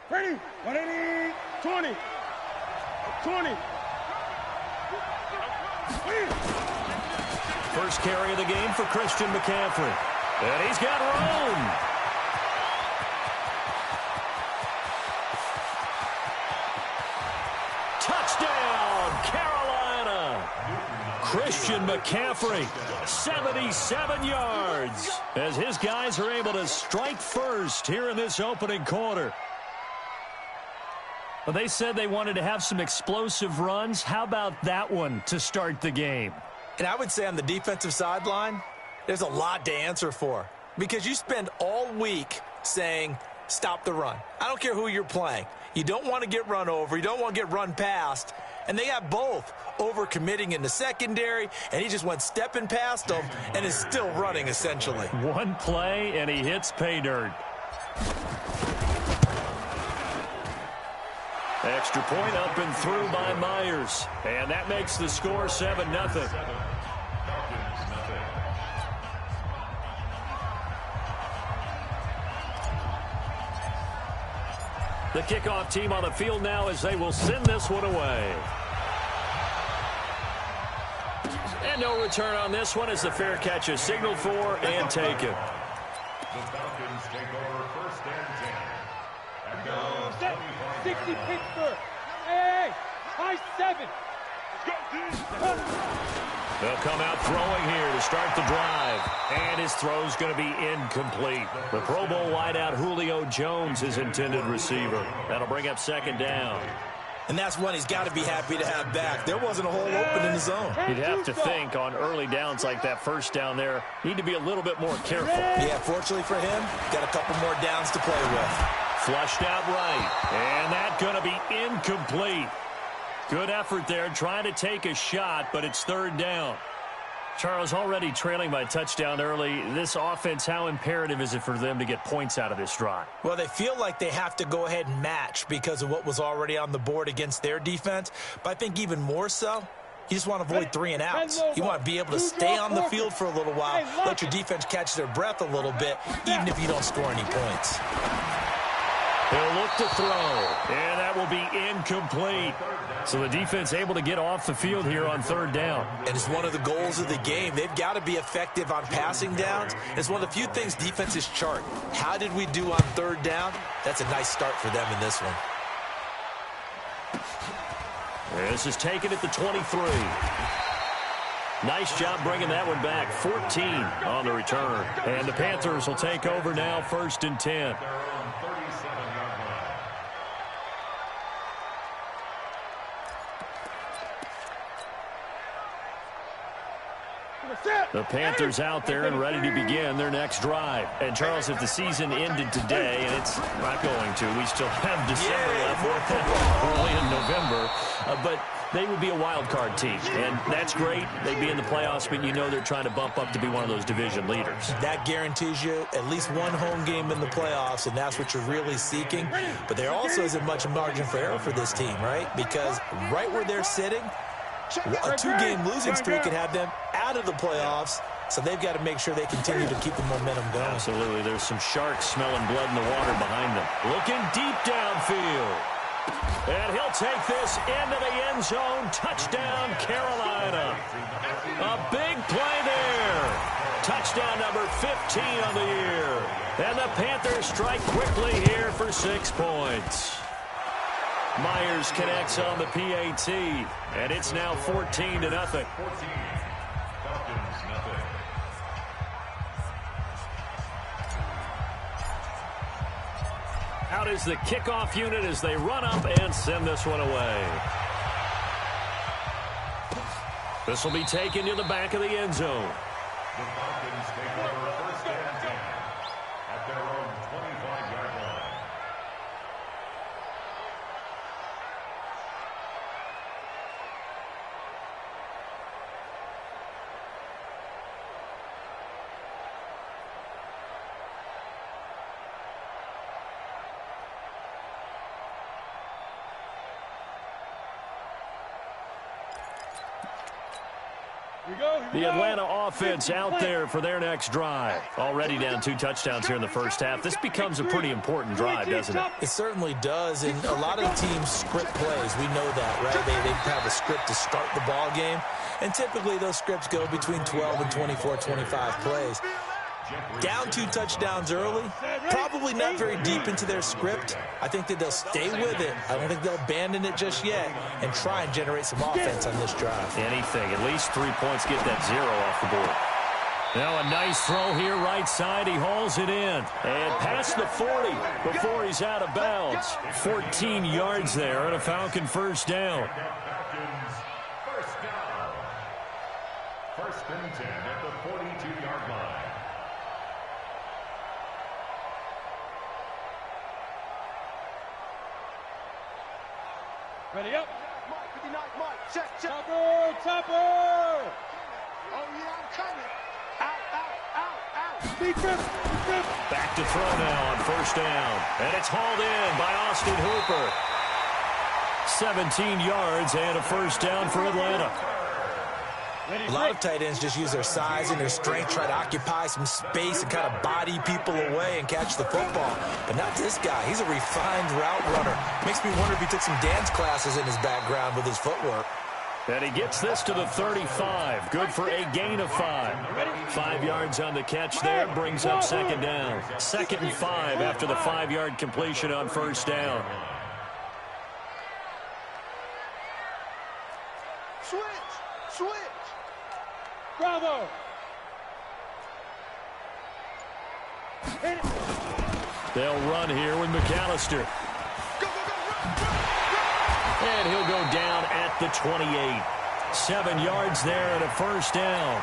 Ready? 180, 20. 20. First carry of the game for Christian McCaffrey. And he's got room. Touchdown, Carolina. Christian McCaffrey, 77 yards, as his guys are able to strike first here in this opening quarter. Well, they said they wanted to have some explosive runs. How about that one to start the game? And I would say on the defensive sideline, there's a lot to answer for, because you spend all week saying, stop the run. I don't care who you're playing. You don't want to get run over. You don't want to get run past. And they have both over-committing in the secondary, and he just went stepping past them and is still running, essentially. One play, and he hits pay dirt. Extra point up and through by Myers. And that makes the score 7-0. The kickoff team on the field now as they will send this one away. And no return on this one as the fair catch is signaled for and taken. The Falcons take over first and 10. And now, 60 Pittsburgh. Hey, high 7. They'll come out throwing here to start the drive. And his throw's going to be incomplete. The Pro Bowl wideout Julio Jones is intended receiver. That'll bring up second down. And that's one he's got to be happy to have back. There wasn't a hole open in the zone. You'd have to think on early downs like that first down there, need to be a little bit more careful. Yeah, fortunately for him, got a couple more downs to play with. Flushed out right. And that's going to be incomplete. Good effort there, trying to take a shot, but it's third down. Charles, already trailing by touchdown early. This offense, how imperative is it for them to get points out of this drive? Well, they feel like they have to go ahead and match because of what was already on the board against their defense. But I think even more so, you just want to avoid 3 and outs. You want to be able to stay on the field for a little while, let your defense catch their breath a little bit, even if you don't score any points. He'll look to throw, and that will be incomplete. So the defense able to get off the field here on third down. And it's one of the goals of the game. They've got to be effective on passing downs. It's one of the few things defenses chart. How did we do on third down? That's a nice start for them in this one. This is taken at the 23. Nice job bringing that one back. 14 on the return. And the Panthers will take over now, first and 10. The Panthers out there and ready to begin their next drive. And, Charles, if the season ended today, and it's not going to, we still have December left, early in November, but they would be a wild card team. And that's great. They'd be in the playoffs, but you know they're trying to bump up to be one of those division leaders. That guarantees you at least one home game in the playoffs, and that's what you're really seeking. But there also isn't much margin for error for this team, right? Because right where they're sitting, a 2-game losing streak could have them out of the playoffs, so they've got to make sure they continue to keep the momentum going. Absolutely. There's some sharks smelling blood in the water behind them. Looking deep downfield. And he'll take this into the end zone. Touchdown, Carolina. A big play there. Touchdown number 15 on the year. And the Panthers strike quickly here for 6 points. Myers connects on the PAT, and it's now 14-0. Out is the kickoff unit as they run up and send this one away. This will be taken to the back of the end zone. The Falcons take over first and 10 at their own 25-yard line. The Atlanta offense out there for their next drive. Already down 2 touchdowns here in the first half. This becomes a pretty important drive, doesn't it? It certainly does, and a lot of the teams script plays. We know that, right? They have a script to start the ball game, and typically those scripts go between 12 and 24, 25 plays. Down 2 touchdowns early, probably not very deep into their script. I think that they'll stay with it. I don't think they'll abandon it just yet and try and generate some offense on this drive. Anything, at least 3 points, get that 0 off the board. Now a nice throw here right side. He hauls it in. And past the 40 before he's out of bounds. 14 yards there and a Falcon first down. First and 10 at the 42-yard line. Ready up. Mike, 59, Mike. Check. Chopper, chopper. Oh, yeah, I'm coming. Out. Deep grip. Back to throw now on first down. And it's hauled in by Austin Hooper. 17 yards and a first down for Atlanta. A lot of tight ends just use their size and their strength, try to occupy some space and kind of body people away and catch the football. But not this guy. He's a refined route runner. Makes me wonder if he took some dance classes in his background with his footwork. And he gets this to the 35. Good for a gain of 5. 5 yards on the catch there. Brings up second down. 2nd and 5 after the 5-yard completion on first down. Switch. Bravo. Hit it. They'll run here with McAllister. And he'll go down at the 28. 7 yards there and a first down.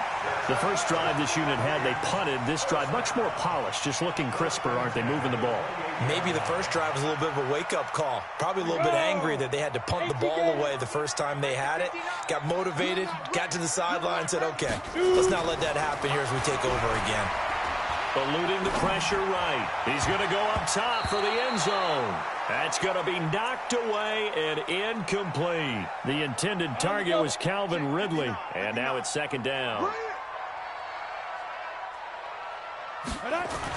The first drive this unit had, they punted. This drive, much more polished, just looking crisper, aren't they, moving the ball? Maybe the first drive was a little bit of a wake-up call. Probably a little bit angry that they had to punt the ball away the first time they had it. Got motivated, got to the sideline, and said, okay, let's not let that happen here as we take over again. Eluding the pressure right. He's going to go up top for the end zone. That's going to be knocked away and incomplete. The intended target was Calvin Ridley. And now it's second down.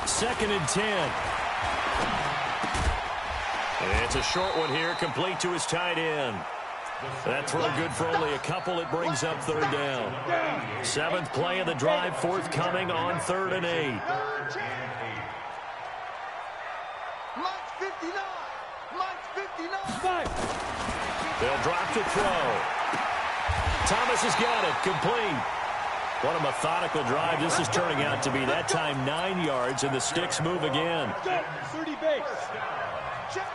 2nd and 10. It's a short one here, complete to his tight end. That throw good for only a couple. It brings up third down. 7th play of the drive, forthcoming on 3rd and 8. Mike's 59. They'll drop to throw. Thomas has got it, complete. What a methodical drive this is turning out to be. That time 9 yards, and the sticks move again. 30 base.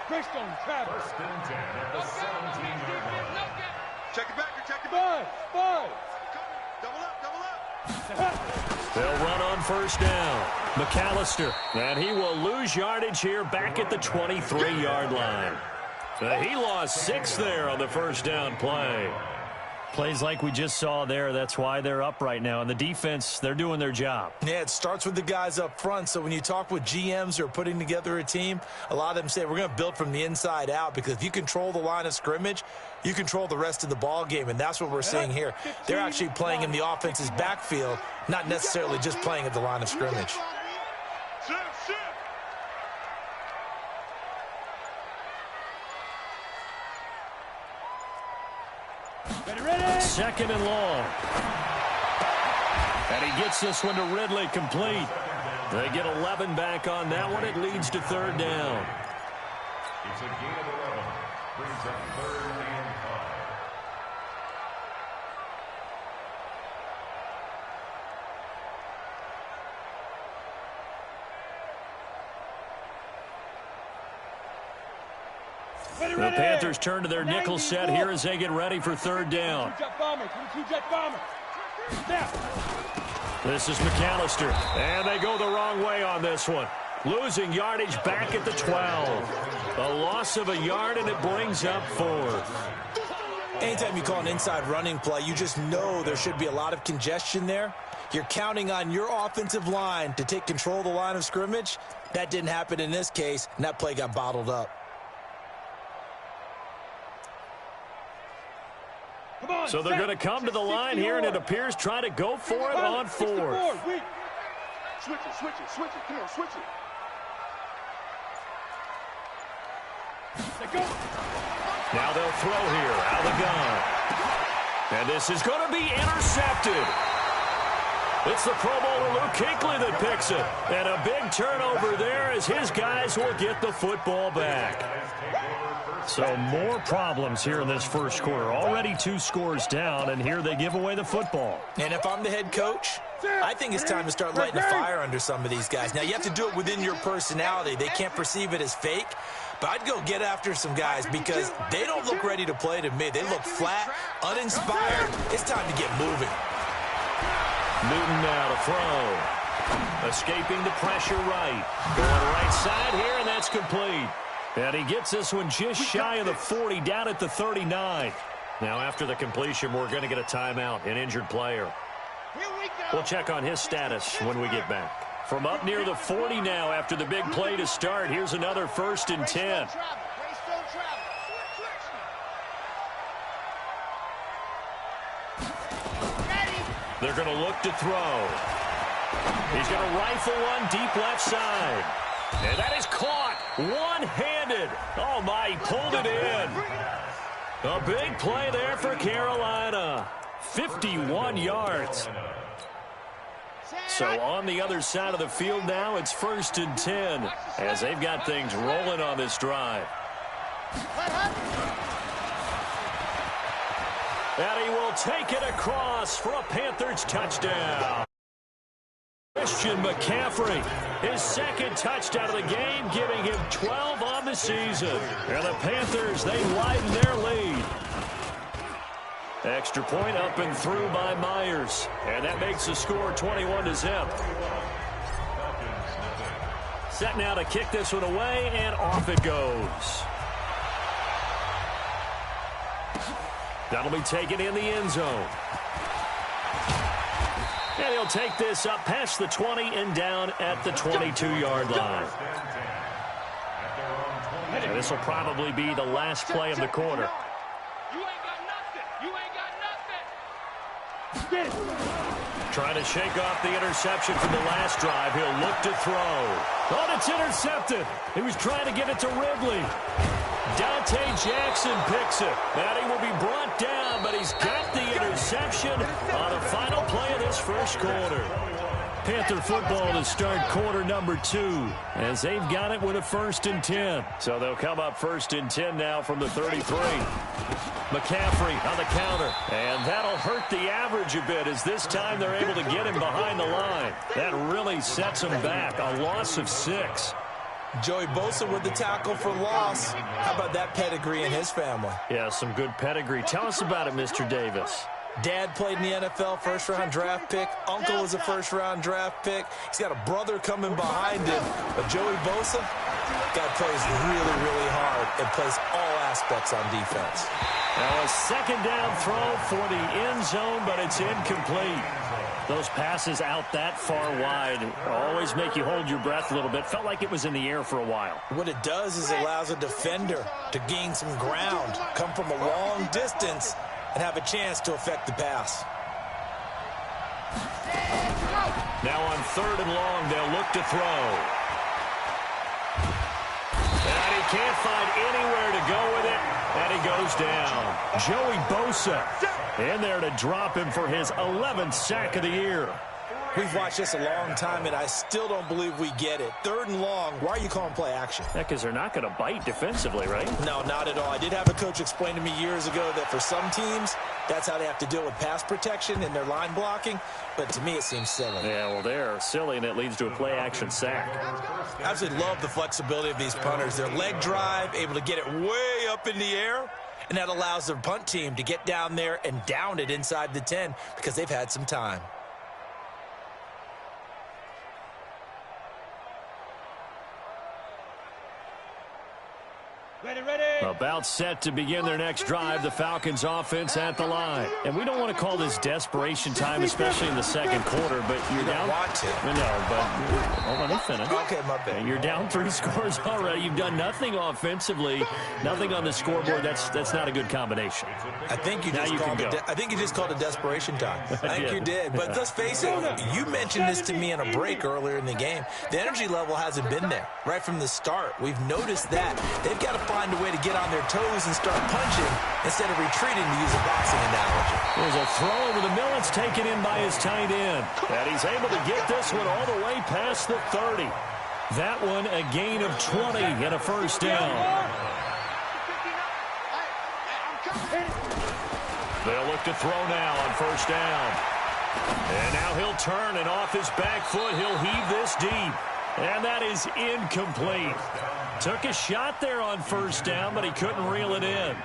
Christian Travis. First and 10 at the 17-yard line. Check it back. Five. Double up. They'll run on first down. McAllister, and he will lose yardage here back at the 23-yard line. He lost 6 there on the first down play. Plays like we just saw there. That's why they're up right now. And the defense, they're doing their job. Yeah, it starts with the guys up front. So when you talk with GMs who are putting together a team, a lot of them say we're going to build from the inside out, because if you control the line of scrimmage, you control the rest of the ball game, and that's what we're seeing here. They're actually playing in the offense's backfield, not necessarily just playing at the line of scrimmage. Second and long. And he gets this one to Ridley, complete. They get 11 back on that one. It leads to third down. It's a gain of 11. Brings up 3rd and 5. The Panthers turn to their nickel set here as they get ready for third down. Two-jet bomber. Snap. This is McAllister, and they go the wrong way on this one. Losing yardage back at the 12. A loss of a yard, and it brings up 4th. Anytime you call an inside running play, you just know there should be a lot of congestion there. You're counting on your offensive line to take control of the line of scrimmage. That didn't happen in this case, and that play got bottled up. Come on, So they're going to come to the line here, and it appears trying to go for it on fourth. Switch it, switch it, switch it. Come on, switch it. Let go. Now they'll throw here out of the gun. And this is going to be intercepted. It's the Pro Bowler Luke Kuechly that picks it. And a big turnover there as his guys will get the football back. So more problems here in this first quarter. Already 2 scores down, and here they give away the football. And if I'm the head coach, I think it's time to start lighting a fire under some of these guys. Now, you have to do it within your personality. They can't perceive it as fake. But I'd go get after some guys because they don't look ready to play to me. They look flat, uninspired. It's time to get moving. Newton now to throw. Escaping the pressure right. Going right side here, and that's complete. And he gets this one just shy of the 40, down at the 39. Now after the completion, we're going to get a timeout, an injured player. We'll check on his status when we get back. From up near the 40 now after the big play to start, here's another 1st and 10. They're going to look to throw. He's going to rifle one deep left side. And that is caught one-handed. Oh, my, he pulled it in. A big play there for Carolina. 51 yards. So on the other side of the field now, it's 1st and 10 as they've got things rolling on this drive. And he will take it across for a Panthers touchdown. Christian McCaffrey, his 2nd touchdown of the game, giving him 12 on the season. And the Panthers, they widen their lead. Extra point up and through by Myers. And that makes the score 21-0. Set now to kick this one away, and off it goes. That'll be taken in the end zone. And he'll take this up past the 20 and down at the 22-yard line. And this will probably be the last play of the quarter. Trying to shake off the interception from the last drive. He'll look to throw. Oh, it's intercepted. He was trying to get it to Ridley. Dante Jackson picks it. And he will be brought down, but he's got the interception on the final play of this first quarter. Panther football to start quarter number 2 as they've got it with a 1st and 10. So they'll come up 1st and 10 now from the 33. McCaffrey on the counter, and that'll hurt the average a bit as this time they're able to get him behind the line. That really sets him back, a loss of 6. Joey Bosa with the tackle for loss. How about that pedigree in his family? Yeah, some good pedigree. Tell us about it, Mr. Davis. Dad played in the NFL, 1st-round draft pick. Uncle was a 1st-round draft pick. He's got a brother coming behind him. But Joey Bosa, guy plays really, really hard and plays all aspects on defense. Now a 2nd down throw for the end zone, but it's incomplete. Those passes out that far wide always make you hold your breath a little bit. Felt like it was in the air for a while. What it does is it allows a defender to gain some ground, come from a long distance, and have a chance to affect the pass. Now on 3rd and long, they'll look to throw. And he can't find anywhere to go with it, and he goes down. Joey Bosa in there to drop him for his 11th sack of the year. We've watched this a long time, and I still don't believe we get it. 3rd and long, why are you calling play action? Yeah, because they're not going to bite defensively, right? No, not at all. I did have a coach explain to me years ago that for some teams, that's how they have to deal with pass protection and their line blocking. But to me, it seems silly. Yeah, well, they're silly, and it leads to a play-action sack. I absolutely love the flexibility of these punters. Their leg drive, able to get it way up in the air, and that allows their punt team to get down there and down it inside the 10 because they've had some time. About set to begin their next drive, the Falcons offense at the line. And we don't want to call this desperation time, especially in the second quarter, but you're down. Want to. No, but hold on, let me finish. Okay, my bad. And you're down 3 scores already. You've done nothing offensively, nothing on the scoreboard. That's not a good combination. I think you just called it desperation time. I think you did. But let's face it, you mentioned this to me in a break earlier in the game. The energy level hasn't been there right from the start. We've noticed that. They've got to find a way to get on their toes and start punching instead of retreating, to use a boxing analogy. There's a throw over the middle. It's taken in by his tight end. And he's able to get this one all the way past the 30. That one a gain of 20 and a first down. They'll look to throw now on first down. And now he'll turn, and off his back foot, he'll heave this deep. And that is incomplete. Took a shot there on first down, but he couldn't reel it in.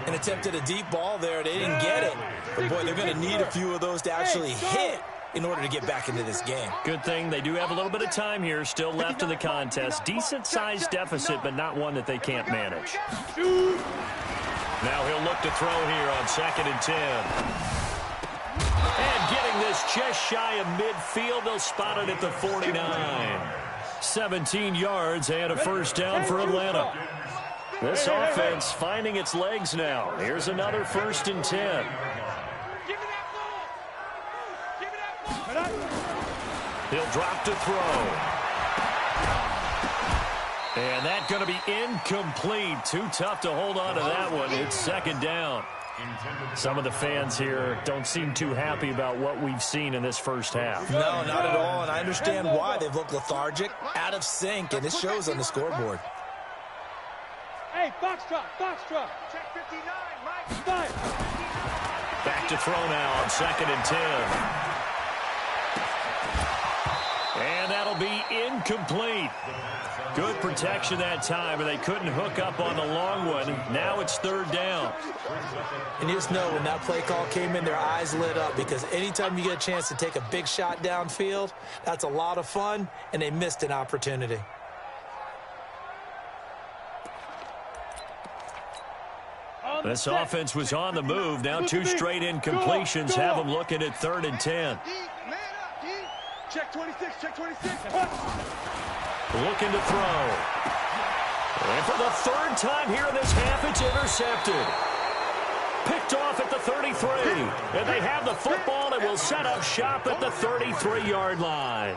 And attempted a deep ball there. They didn't get it. But, boy, they're going to need a few of those to actually hit in order to get back into this game. Good thing they do have a little bit of time here still left in the contest. Decent-sized deficit, but not one that they can't manage. Now he'll look to throw here on 2nd and 10. And getting this just shy of midfield, they'll spot it at the 49. 17 yards and a first down for Atlanta. This offense finding its legs now. Here's another 1st and 10. He'll drop to throw. And that's going to be incomplete. Too tough to hold on to that one. It's 2nd down. Some of the fans here don't seem too happy about what we've seen in this first half. No, not at all, and I understand why. They've looked lethargic, out of sync, and it shows on the scoreboard. Hey, box drop. Check 59, Mike. Back to throw now on 2nd and 10. And that'll be incomplete. Good protection that time, and they couldn't hook up on the long one. Now it's 3rd down. And you just know when that play call came in, their eyes lit up, because anytime you get a chance to take a big shot downfield, that's a lot of fun, and they missed an opportunity. This offense was on the move. Now 2 straight incompletions have them looking at 3rd and 10. Check 26, check 26. Looking to throw. And for the 3rd time here in this half, it's intercepted. Picked off at the 33. And they have the football and will set up shop at the 33-yard line.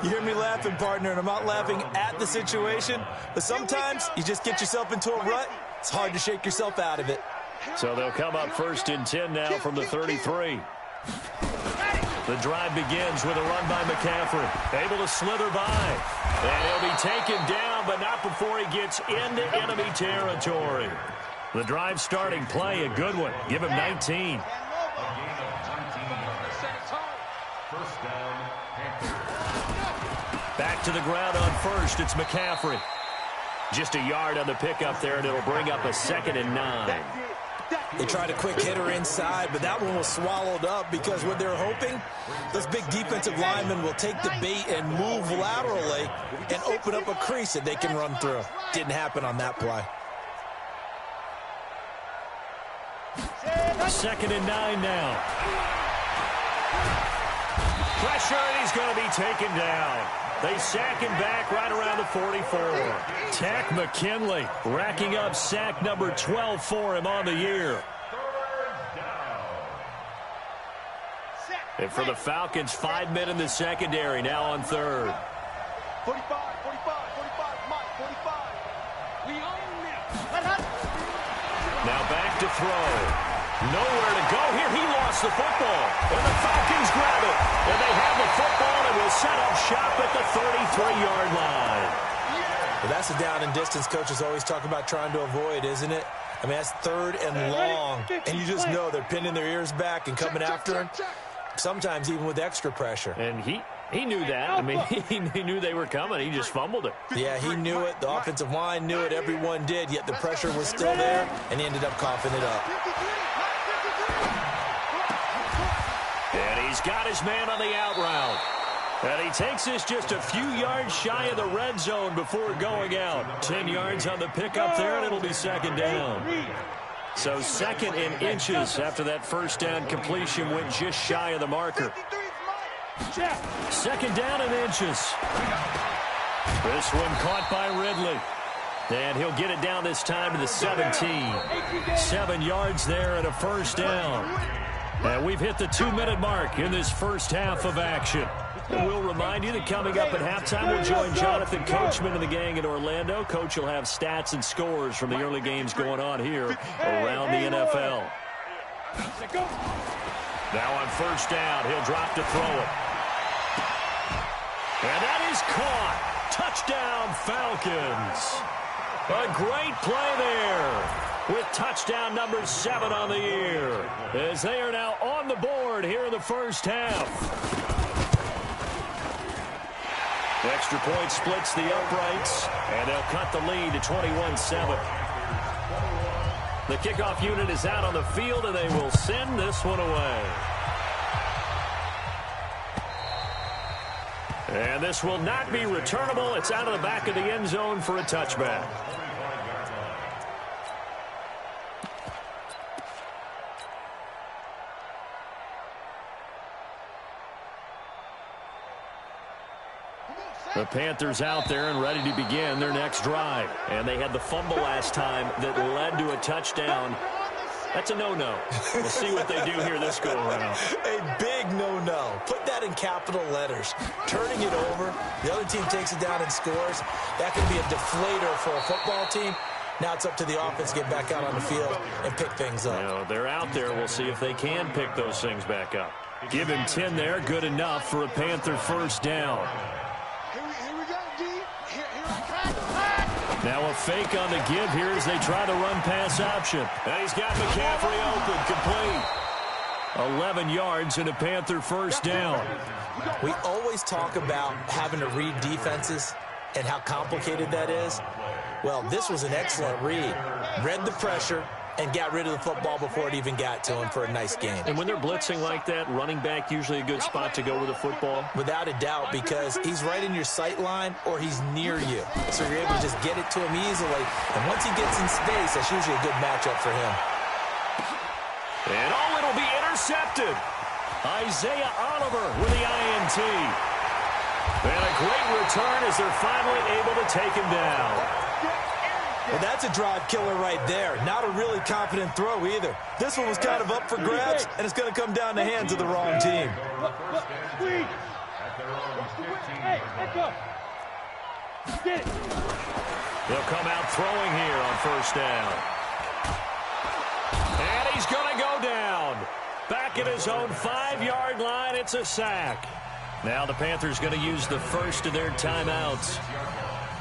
You hear me laughing, partner, and I'm not laughing at the situation, but sometimes you just get yourself into a rut. It's hard to shake yourself out of it. So they'll come up 1st and 10 now from the 33. The drive begins with a run by McCaffrey. Able to slither by. And he'll be taken down, but not before he gets into enemy territory. The drive starting play, a good one. Give him 19. Back to the ground on 1st. It's McCaffrey. Just a yard on the pickup there, and it'll bring up a 2nd and 9. They tried a quick hitter inside, but that one was swallowed up because what they're hoping, those big defensive linemen will take the bait and move laterally and open up a crease that they can run through. Didn't happen on that play. 2nd and 9 now. Pressure, and he's going to be taken down. They sack him back right around the 44. Tack McKinley racking up sack number 12 for him on the year. And for the Falcons, 5 men in the secondary now on 3rd. 45, Mike, 45. We own them. Now back to throw. Nowhere to go here. He lost the football. And the Falcons grab it. And they have the football and will set up shop at the 33-yard line. Well, that's the down and distance coaches always talk about trying to avoid, isn't it? I mean, that's 3rd and long. And you just know they're pinning their ears back and coming after him, sometimes even with extra pressure. And he knew that. I mean, he knew they were coming. He just fumbled it. Yeah, he knew it. The offensive line knew it. Everyone did, yet the pressure was still there, and he ended up coughing it up. And he's got his man on the out route. And he takes this just a few yards shy of the red zone before going out. 10 yards on the pickup there, and it'll be second down. So second in inches after that first down completion went just shy of the marker. Second down in inches. This one caught by Ridley. And he'll get it down this time to the 17. 7 yards there and a first down. And we've hit the 2-minute mark in this first half of action. And we'll remind you that coming up at halftime, we'll join Jonathan Coachman and the gang in Orlando. Coach will have stats and scores from the early games going on here around the NFL. Now on first down, he'll drop to throw it. And that is caught. Touchdown, Falcons. A great play there with touchdown number 7 on the year as they are now on the board here in the first half. Extra point splits the uprights, and they'll cut the lead to 21-7. The kickoff unit is out on the field, and they will send this one away. And this will not be returnable. It's out of the back of the end zone for a touchback. The Panthers out there and ready to begin their next drive. And they had the fumble last time that led to a touchdown. That's a no-no. We'll see what they do here this go-around. A big no-no. Put that in capital letters. Turning it over, the other team takes it down and scores. That can be a deflator for a football team. Now it's up to the offense to get back out on the field and pick things up. You know, they're out there. We'll see if they can pick those things back up. Give him 10 there. Good enough for a Panther first down. Now a fake on the give here as they try the run-pass option. And he's got McCaffrey open, complete. 11 yards and a Panther first down. We always talk about having to read defenses and how complicated that is. Well, this was an excellent read. Read the pressure and got rid of the football before it even got to him for a nice game. And when they're blitzing like that, running back usually a good spot to go with the football? Without a doubt, because he's right in your sight line or he's near you. So you're able to just get it to him easily. And once he gets in space, that's usually a good matchup for him. And oh, it'll be intercepted. Isaiah Oliver with the INT. And a great return as they're finally able to take him down. Well, that's a drive killer right there. Not a really confident throw either. This one was kind of up for grabs, and it's going to come down the hands of the wrong team. Hey, let's go. Get it. They'll come out throwing here on first down. And he's going to go down. Back at his own 5-yard line, it's a sack. Now the Panthers going to use the first of their timeouts.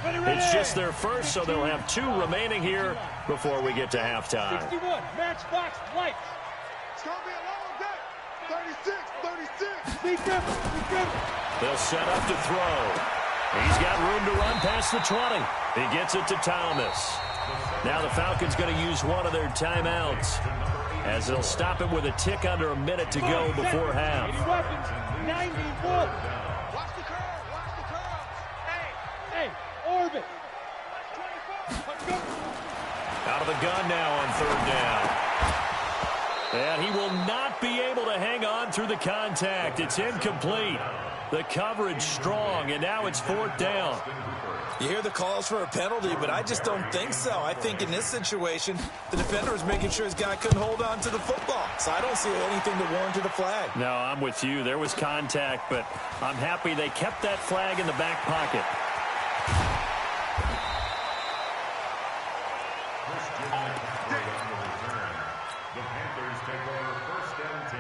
It's just their first, so they'll have 2 remaining here before we get to halftime. 61, matchbox lights. It's going to be a long day. 36. Beat them. They'll set up to throw. He's got room to run past the 20. He gets it to Thomas. Now the Falcons going to use one of their timeouts as they'll stop it with a tick under a minute to go before half. 91. Watch the curve. Hey, orbit. Out of the gun now on third down. And he will not be able to hang on through the contact. It's incomplete. The coverage strong, and now it's fourth down. You hear the calls for a penalty, but I just don't think so. I think in this situation, the defender was making sure his guy couldn't hold on to the football. So I don't see anything to warrant a flag. No, I'm with you. There was contact, but I'm happy they kept that flag in the back pocket. The Panthers take over first and 10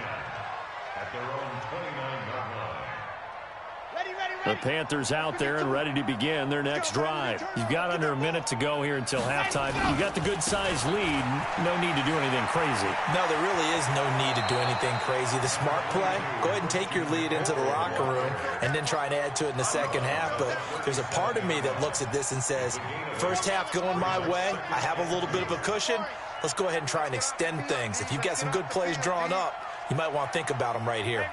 at their own 29-yard line. The Panthers out there and ready to begin their next drive. You've got under a minute to go here until halftime. You've got the good-sized lead. No need to do anything crazy. No, there really is no need to do anything crazy. The smart play, go ahead and take your lead into the locker room and then try and add to it in the second half. But there's a part of me that looks at this and says, first half going my way, I have a little bit of a cushion. Let's go ahead and try and extend things. If you've got some good plays drawn up, you might want to think about them right here.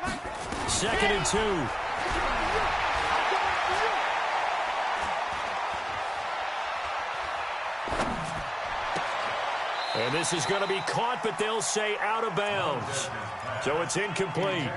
2nd and 2. And this is going to be caught, but they'll say out of bounds. So it's incomplete.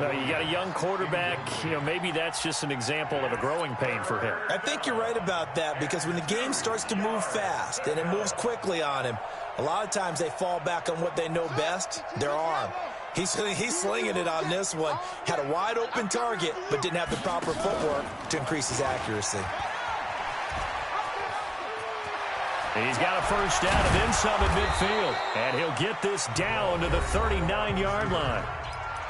No, you got a young quarterback. Maybe that's just an example of a growing pain for him. I think you're right about that, because when the game starts to move fast and it moves quickly on him, a lot of times they fall back on what they know best, their arm. He's slinging it on this one. Had a wide open target, but didn't have the proper footwork to increase his accuracy. He's got a first down and then some at midfield. And he'll get this down to the 39-yard line.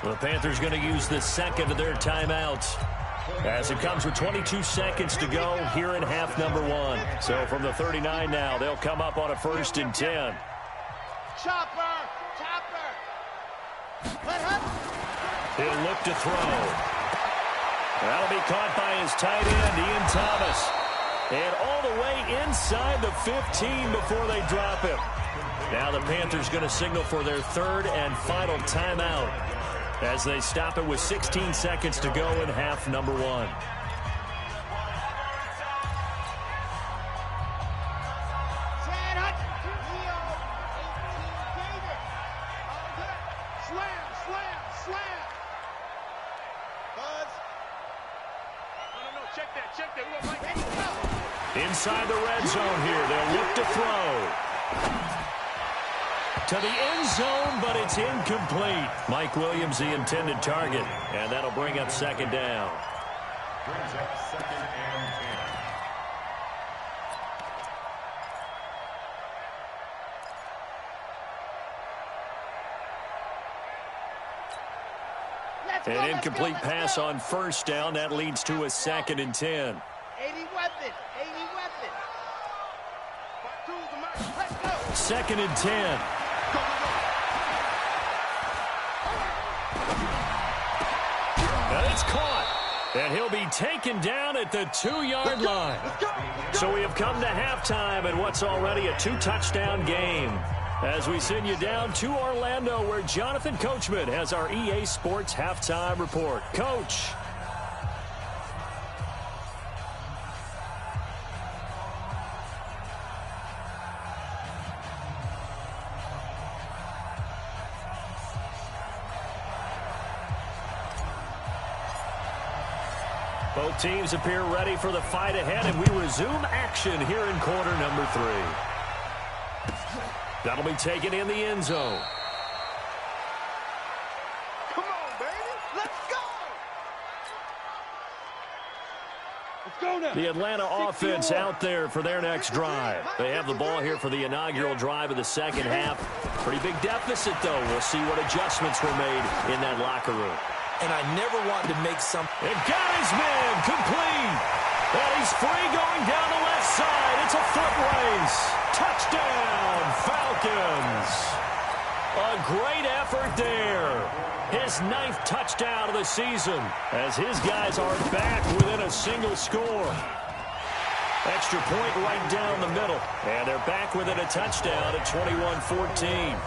The Panthers going to use the second of their timeouts, as it comes with 22 seconds to go here in half number one. So from the 39 now, they'll come up on a 1st and 10. Chopper! He'll look to throw. That'll be caught by his tight end, Ian Thomas. And all the way inside the 15 before they drop him. Now the Panthers going to signal for their 3rd and final timeout, as they stop it with 16 seconds to go in half number one. Inside the red zone here, they'll look to throw. To the end zone, but it's incomplete. Mike Williams, the intended target, and that'll bring up 2nd down. Brings up 2nd and 10. An incomplete pass on 1st down. That leads to a 2nd and 10. 80 weapons. 80 weapons. Let's go. 2nd and 10. And it's caught. And he'll be taken down at the 2-yard line. So we have come to halftime in what's already a 2-touchdown game, as we send you down to Orlando, where Jonathan Coachman has our EA Sports halftime report. Coach. Both teams appear ready for the fight ahead, and we resume action here in quarter number 3. That'll be taken in the end zone. Come on, baby. Let's go. Let's go now. The Atlanta offense out there for their next drive. They have the ball here for the inaugural drive of the second half. Pretty big deficit, though. We'll see what adjustments were made in that locker room. And I never wanted to make some... It got his man complete. And he's free going down the left side. It's a foot race. Touchdown, Falcons. A great effort there. His 9th touchdown of the season, as his guys are back within a single score. Extra point right down the middle. And they're back within a touchdown at 21-14.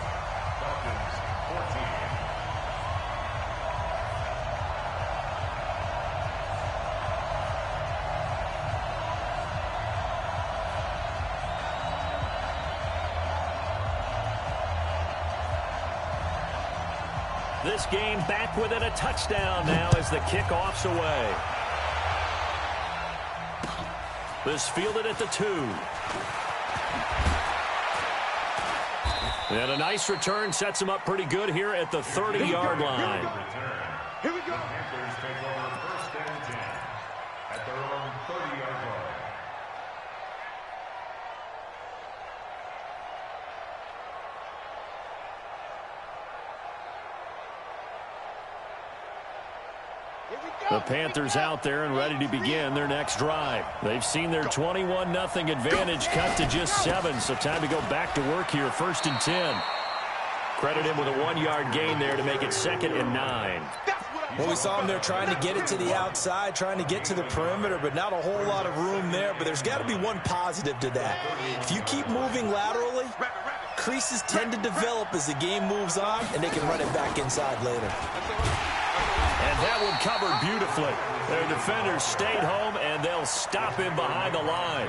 This game back within a touchdown now as the kickoff's away. This fielded at the 2. And a nice return sets him up pretty good here at the 30-yard line. Here we go. Panthers take over 1st and 10 at their own 30-yard line. The Panthers out there and ready to begin their next drive. They've seen their 21-0 advantage cut to just 7, so time to go back to work here, 1st and 10. Credit him with a 1-yard gain there to make it 2nd and 9. Well, we saw him there trying to get it to the outside, trying to get to the perimeter, but not a whole lot of room there. But there's got to be one positive to that. If you keep moving laterally, creases tend to develop as the game moves on, and they can run it back inside later. And that one covered beautifully. Their defenders stayed home, and they'll stop him behind the line.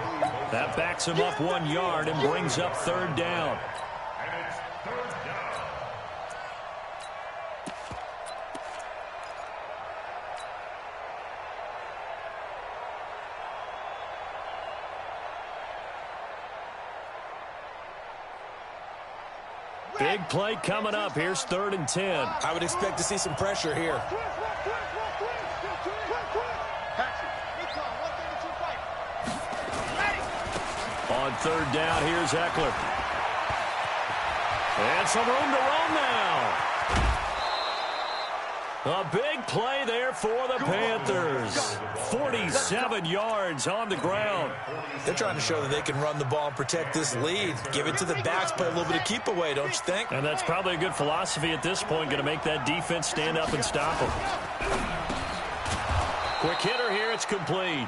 That backs him up 1 yard and brings up 3rd down. Big play coming up. Here's 3rd and 10. I would expect to see some pressure here. On 3rd down, here's Eckler. And some room to run now. A big play there for the Panthers. 47 yards on the ground. They're trying to show that they can run the ball and protect this lead. Give it to the backs, play a little bit of keep away, don't you think? And that's probably a good philosophy at this point, going to make that defense stand up and stop them. Quick hitter here, it's complete.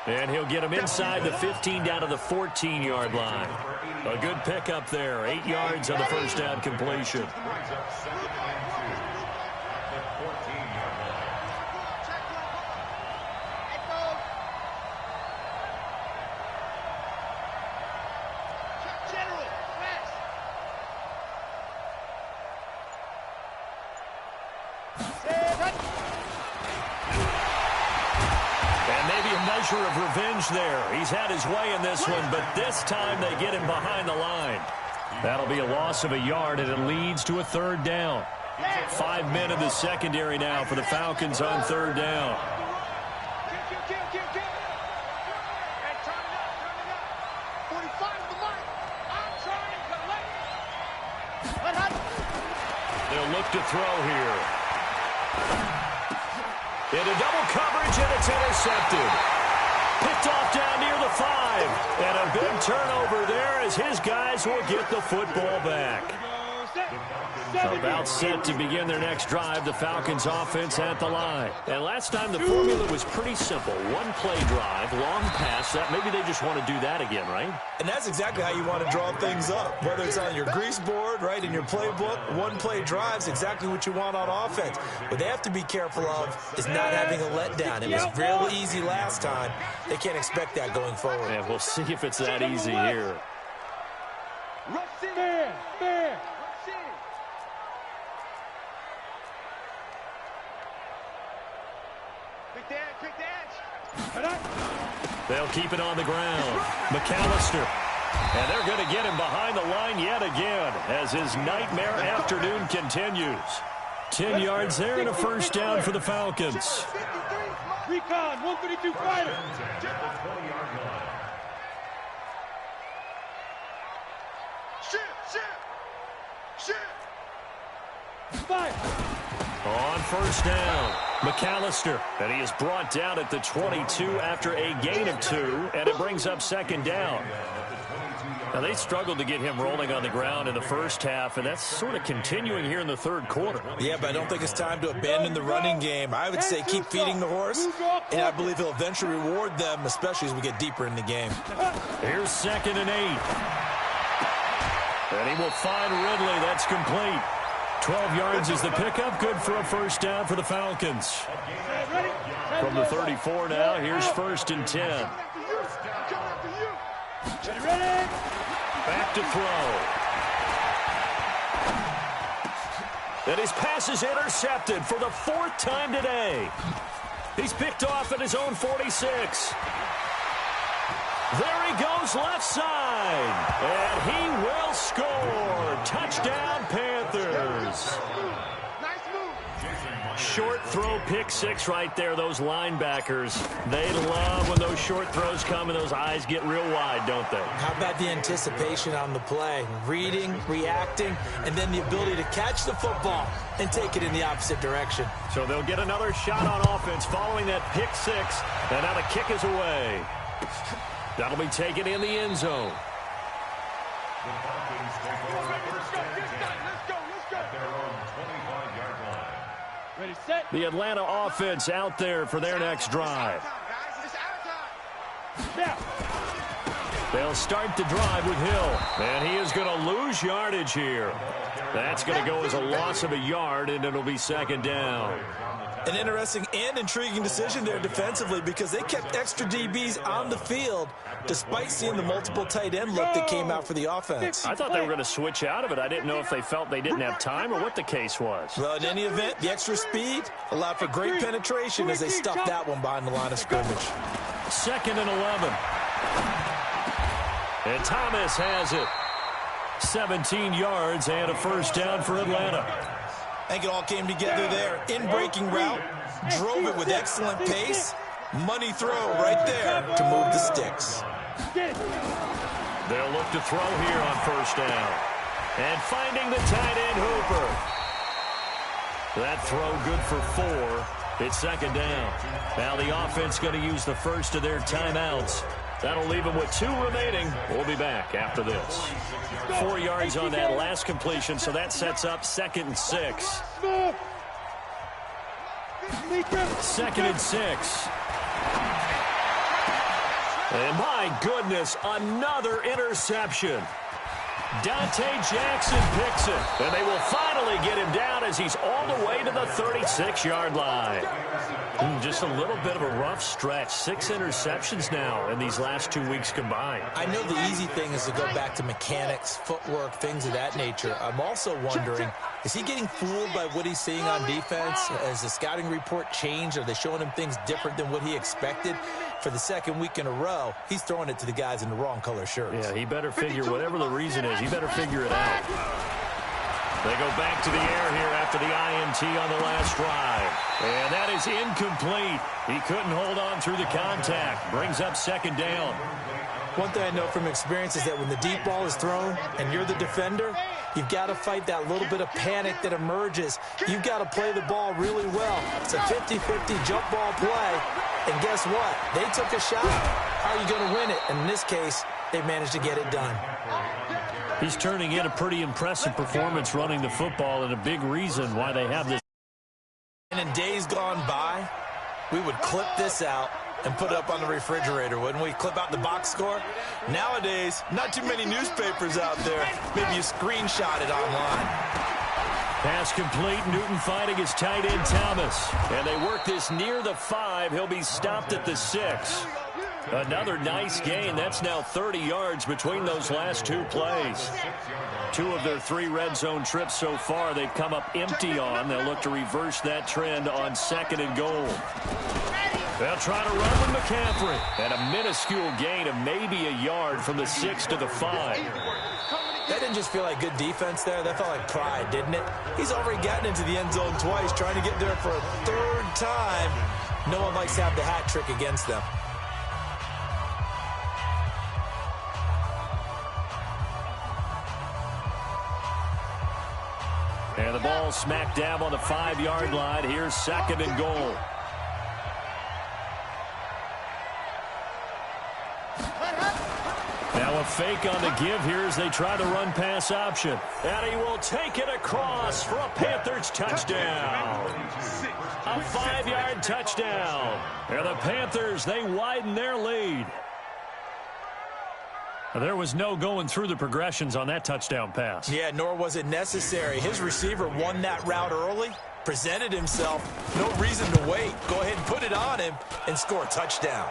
And he'll get him inside the 15 down to the 14-yard line. A good pickup there. 8 yards on the first down completion. Of revenge there. He's had his way in this one, but this time they get him behind the line. That'll be a loss of a yard, and it leads to a 3rd down. 5 men in the secondary now for the Falcons on 3rd down. They'll look to throw here. Into double coverage, and it's intercepted. Picked off down near the 5. And a big turnover there as his guys will get the football back. About set to begin their next drive, the Falcons offense at the line. And last time the formula was pretty simple. One play drive, long pass. That maybe they just want to do that again, right? And that's exactly how you want to draw things up. Whether it's on your grease board, right, in your playbook, one play drive's exactly what you want on offense. What they have to be careful of is not having a letdown. It was real easy last time. They can't expect that going forward. Yeah, we'll see if it's that easy here. They'll keep it on the ground. McAllister. And they're going to get him behind the line yet again as his nightmare afternoon continues. 10 yards there and a first down for the Falcons. Recon, 132 fighter. Fire. On first down, McAllister, and he is brought down at the 22 after a gain of 2, and it brings up 2nd down. Now, they struggled to get him rolling on the ground in the first half, and that's sort of continuing here in the 3rd quarter. Yeah, but I don't think it's time to abandon the running game. I would say keep feeding the horse, and I believe he'll eventually reward them, especially as we get deeper in the game. Here's 2nd and 8. And he will find Ridley. That's complete. 12 yards is the pickup. Good for a first down for the Falcons. From the 34 now, here's 1st and 10. Back to throw. And his pass is intercepted for the 4th time today. He's picked off at his own 46. There he goes left side. And he will score. Touchdown, Panthers. Short throw, pick 6 right there. Those linebackers, they love when those short throws come and those eyes get real wide, don't they? How about the anticipation on the play? Reading, reacting, and then the ability to catch the football and take it in the opposite direction. So they'll get another shot on offense following that pick 6. And now the kick is away. That'll be taken in the end zone. The Falcons take over first and 10 at their own 25-yard line. Ready, set. The Atlanta offense out there for their next drive. They'll start the drive with Hill, and he is going to lose yardage here. That's going to go as a loss of a yard, and it'll be 2nd down. An interesting and intriguing decision there defensively because they kept extra DBs on the field despite seeing the multiple tight end look that came out for the offense. I thought they were going to switch out of it. I didn't know if they felt they didn't have time or what the case was. Well, in any event, the extra speed allowed for great penetration as they stuffed that one behind the line of scrimmage. 2nd and 11. And Thomas has it. 17 yards and a first down for Atlanta. I think it all came together there. In-breaking route, drove it with excellent pace. Money throw right there to move the sticks. They'll look to throw here on first down. And finding the tight end Hooper. That throw good for 4. It's second down. Now the offense going to use the first of their timeouts. That'll leave them with 2 remaining. We'll be back after this. 4 yards on that last completion, so that sets up 2nd and 6. 2nd and 6. And my goodness, another interception. Dante Jackson picks it, and they will finally get him down as he's all the way to the 36-yard line. Just a little bit of a rough stretch. 6 interceptions now in these last 2 weeks combined. I know the easy thing is to go back to mechanics, footwork, things of that nature. I'm also wondering, is he getting fooled by what he's seeing on defense? Has the scouting report changed? Are they showing him things different than what he expected? For the 2nd week in a row, he's throwing it to the guys in the wrong color shirts. Yeah, he better figure, whatever the reason is, he better figure it out. They go back to the air here after the INT on the last drive. And that is incomplete. He couldn't hold on through the contact. Brings up 2nd down. One thing I know from experience is that when the deep ball is thrown and you're the defender, you've got to fight that little bit of panic that emerges. You've got to play the ball really well. It's a 50-50 jump ball play. And guess what? They took a shot. How are you going to win it? And in this case, they managed to get it done. He's turning in a pretty impressive performance running the football, and a big reason why they have this. And in days gone by, we would clip this out and put it up on the refrigerator, wouldn't we? Clip out the box score. Nowadays, not too many newspapers out there. Maybe you screenshot it online. Pass complete. Newton fighting his tight end Thomas. And they work this near the 5. He'll be stopped at the 6. Another nice gain. That's now 30 yards between those last 2 plays. 2 of their 3 red zone trips so far they've come up empty on. They'll look to reverse that trend on 2nd and goal. They'll try to run with McCaffrey. And a minuscule gain of maybe a yard from the 6 to the 5. That didn't just feel like good defense there. That felt like pride, didn't it? He's already gotten into the end zone twice, trying to get there for a 3rd time. No one likes to have the hat trick against them. And the ball smack dab on the 5-yard line. Here's 2nd and goal. Now a fake on the give here as they try the run-pass option. And he will take it across for a Panthers touchdown. A 5-yard touchdown. And the Panthers, they widen their lead. There was no going through the progressions on that touchdown pass. Yeah, nor was it necessary. His receiver won that route early, presented himself. No reason to wait. Go ahead and put it on him and score a touchdown.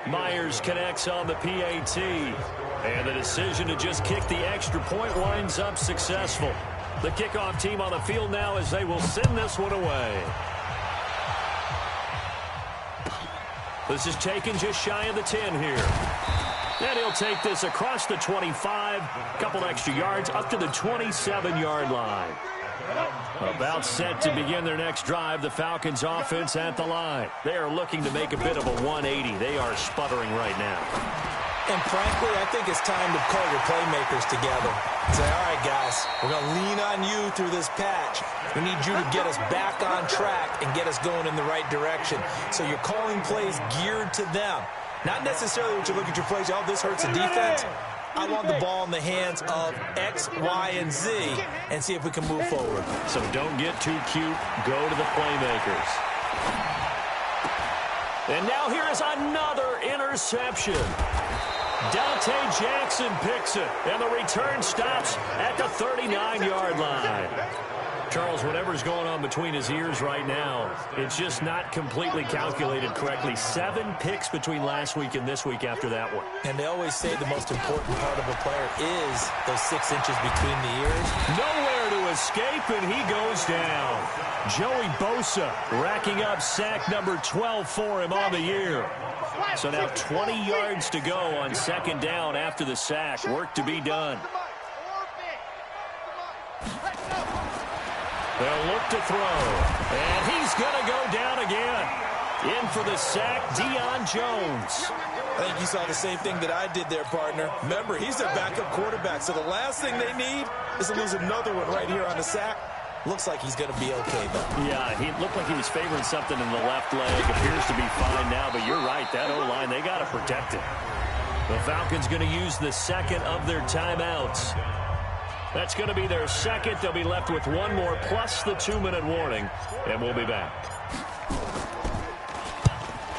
Myers connects on the PAT. And the decision to just kick the extra point winds up successful. The kickoff team on the field now as they will send this one away. This is taken just shy of the 10 here. And he'll take this across the 25, a couple extra yards up to the 27-yard line. About set to begin their next drive, the Falcons offense at the line. They are looking to make a bit of a 180. They are sputtering right now. And frankly, I think it's time to call your playmakers together. Say, all right, guys, we're going to lean on you through this patch. We need you to get us back on track and get us going in the right direction. So you're calling plays geared to them. Not necessarily what you look at your plays, oh, this hurts the defense. I want the ball in the hands of X, Y, and Z and see if we can move forward. So don't get too cute. Go to the playmakers. And now here is another interception. Dante Jackson picks it, and the return stops at the 39-yard line. Charles, whatever's going on between his ears right now, it's just not completely calculated correctly. 7 picks between last week and this week after that one. And they always say the most important part of a player is those 6 inches between the ears. Nowhere to escape, and he goes down. Joey Bosa racking up sack number 12 for him on the year. So now 20 yards to go on 2nd down after the sack. Work to be done. They'll look to throw. And he's going to go down again. In for the sack, Deion Jones. I think you saw the same thing that I did there, partner. Remember, he's their backup quarterback, so the last thing they need is to lose another one right here on the sack. Looks like he's going to be okay, though. Yeah, he looked like he was favoring something in the left leg. Appears to be fine now, but you're right. That O-line, they got to protect it. The Falcons going to use the second of their timeouts. That's going to be their second. They'll be left with one more plus the 2-minute warning, and we'll be back.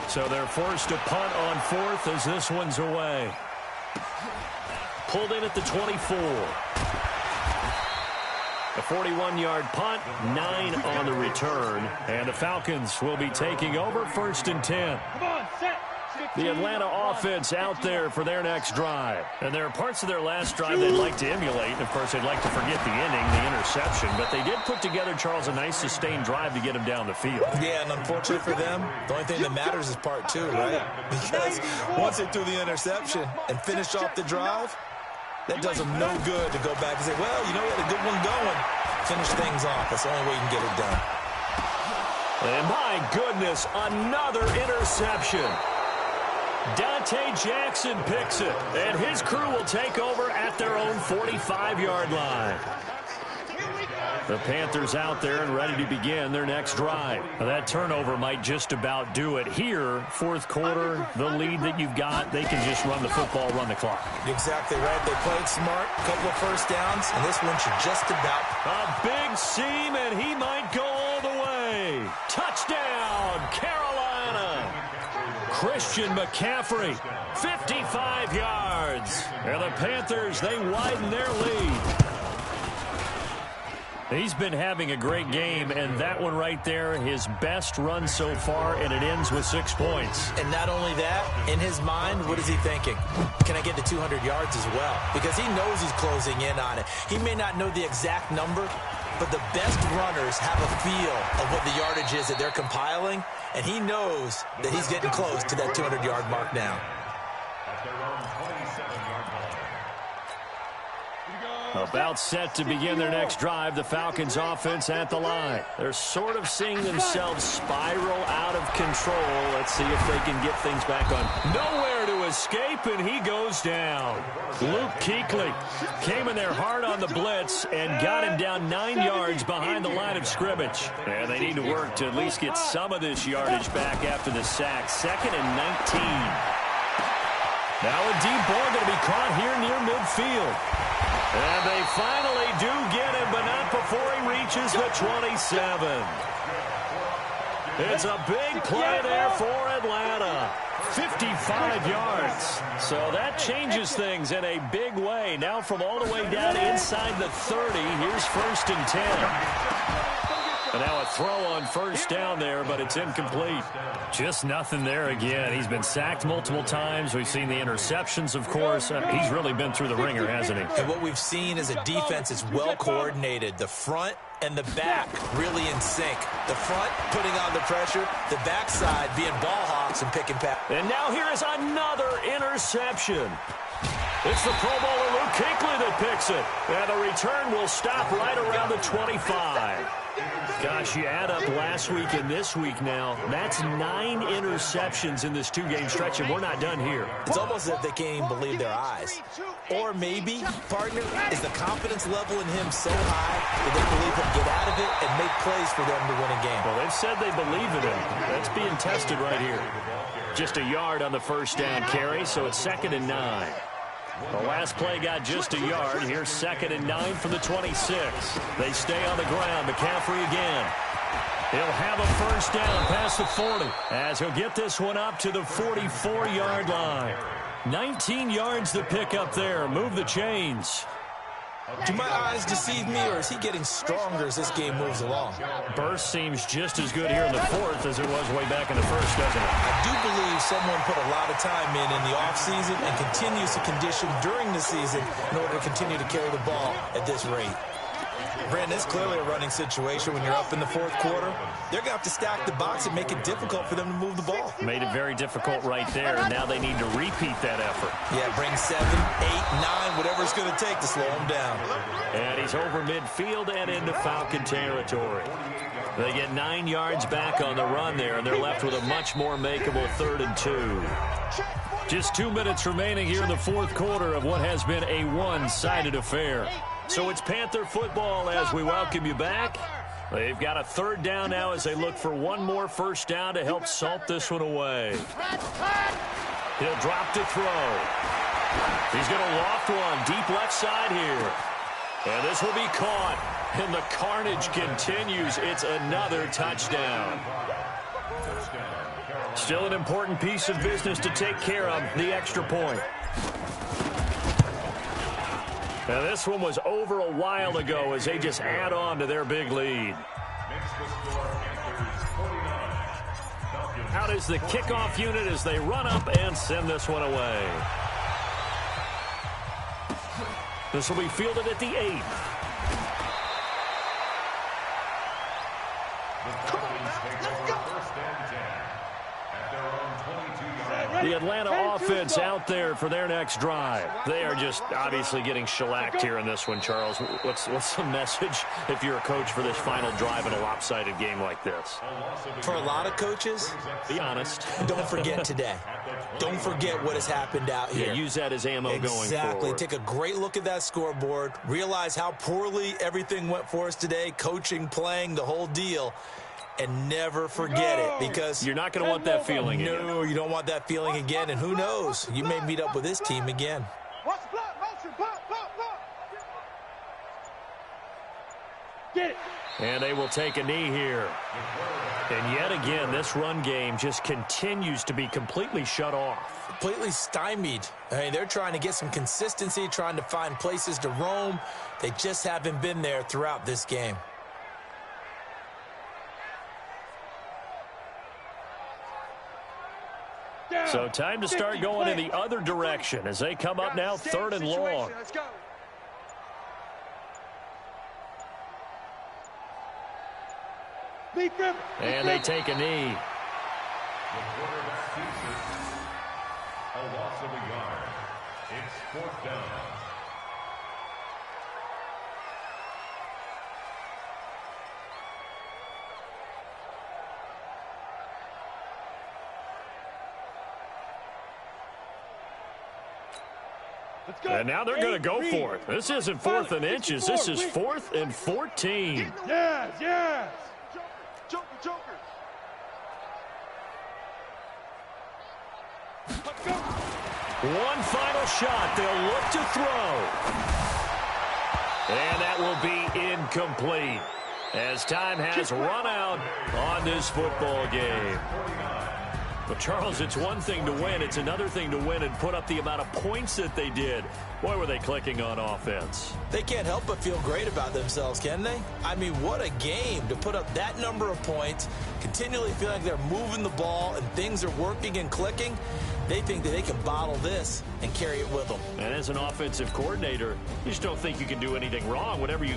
So they're forced to punt on fourth as this one's away. Pulled in at the 24. A 41-yard punt, 9 on the return. And the Falcons will be taking over 1st and 10. Come on, set. The Atlanta offense out there for their next drive. And there are parts of their last drive they'd like to emulate. Of course, they'd like to forget the inning, the interception. But they did put together, Charles, a nice sustained drive to get him down the field. Yeah, and unfortunately for them, the only thing that matters is part 2, right? Because once they threw the interception and finished off the drive, that does them no good to go back and say, well, you know, we had a good one going. Finish things off. That's the only way you can get it done. And my goodness, another interception. Dante Jackson picks it, and his crew will take over at their own 45-yard line. The Panthers out there and ready to begin their next drive. Now, that turnover might just about do it here. Fourth quarter, the lead that you've got, they can just run the football, run the clock. Exactly right. They played smart, a couple of first downs, and this one should just about. A big seam, and he might go all the way. Touchdown, Carolina. Christian McCaffrey, 55 yards. And the Panthers, they widen their lead. He's been having a great game, and that one right there, his best run so far, and it ends with 6 points. And not only that, in his mind, what is he thinking? Can I get to 200 yards as well? Because he knows he's closing in on it. He may not know the exact number, but the best runners have a feel of what the yardage is that they're compiling, and he knows that he's getting close to that 200-yard mark now. About set to begin their next drive, the Falcons offense at the line. They're sort of seeing themselves spiral out of control. Let's see if they can get things back on. Nowhere to escape, and he goes down. Luke Kuechly came in there hard on the blitz and got him down 9 yards behind the line of scrimmage. And they need to work to at least get some of this yardage back after the sack. 2nd and 19. Now a deep ball going to be caught here near midfield. And they finally do get him, but not before he reaches the 27. It's a big play there for Atlanta. 55 yards. So that changes things in a big way. Now from all the way down inside the 30, here's 1st and 10. And now a throw on first down there, but it's incomplete. Just nothing there again. He's been sacked multiple times. We've seen the interceptions, of course. He's really been through the ringer, hasn't he? And what we've seen is a defense that's well coordinated. The front and the back really in sync. The front putting on the pressure, the backside being ball hawks and pick and pass. And now here is another interception. It's the Pro Bowler Luke Kuechly that picks it. And the return will stop right around the 25. Gosh, you add up last week and this week now. That's 9 interceptions in this 2-game stretch, and we're not done here. It's almost as if they can't even believe their eyes. Or maybe, partner, is the confidence level in him so high that they believe he'll get out of it and make plays for them to win a game. Well, they've said they believe in him. That's being tested right here. Just a yard on the first down carry, so it's 2nd and 9. The last play got just a yard. Here's 2nd and 9 from the 26. They stay on the ground. McCaffrey again. He'll have a first down past the 40 as he'll get this one up to the 44-yard line. 19 yards to pick up there. Move the chains. Do my eyes deceive me, or is he getting stronger as this game moves along? Burst seems just as good here in the 4th as it was way back in the 1st, doesn't it? I do believe someone put a lot of time in the offseason and continues to condition during the season in order to continue to carry the ball at this rate. Brandon, it's clearly a running situation when you're up in the fourth quarter. They're going to have to stack the box and make it difficult for them to move the ball. Made it very difficult right there. Now they need to repeat that effort. Yeah, bring 7, 8, 9, whatever it's going to take to slow him down. And he's over midfield and into Falcon territory. They get 9 yards back on the run there, and they're left with a much more makeable 3rd and 2. Just 2 minutes remaining here in the fourth quarter of what has been a one-sided affair. So it's Panther football as we welcome you back. They've got a 3rd down now as they look for one more first down to help salt this one away. He'll drop to throw. He's going to loft one deep left side here. And this will be caught. And the carnage continues. It's another touchdown. Still an important piece of business to take care of, the extra point. Now this one was over a while ago as they just add on to their big lead. Out is the kickoff unit as they run up and send this one away. This will be fielded at the 8th. The Atlanta offense out there for their next drive. They are just obviously getting shellacked here in this one, Charles. What's the message if you're a coach for this final drive in a lopsided game like this? For a lot of coaches, be honest. Don't forget today. Don't forget what has happened out here. Yeah, use that as ammo going forward. Exactly. Take a great look at that scoreboard. Realize how poorly everything went for us today. Coaching, playing, the whole deal. And never forget it, because you're not going to want that feeling again. No, you don't want that feeling again. And who knows? You may meet up with this team again. Get it. And they will take a knee here. And yet again, this run game just continues to be completely shut off. Completely stymied. I mean, they're trying to get some consistency, trying to find places to roam. They just haven't been there throughout this game. So time to start going in the other direction as they come up now 3rd and long. And they take a knee. The quarterback keeps it. A loss of a yard. It's 4th down. And now they're going to go for it. This isn't 4th and inches. This is 4th and 14. Yes. Joker. One final shot. They'll look to throw. And that will be incomplete as time has run out on this football game. But, Charles, it's one thing to win. It's another thing to win and put up the amount of points that they did. Boy, were they clicking on offense. They can't help but feel great about themselves, can they? I mean, what a game to put up that number of points, continually feel like they're moving the ball and things are working and clicking. They think that they can bottle this and carry it with them. And as an offensive coordinator, you just don't think you can do anything wrong. Whatever you...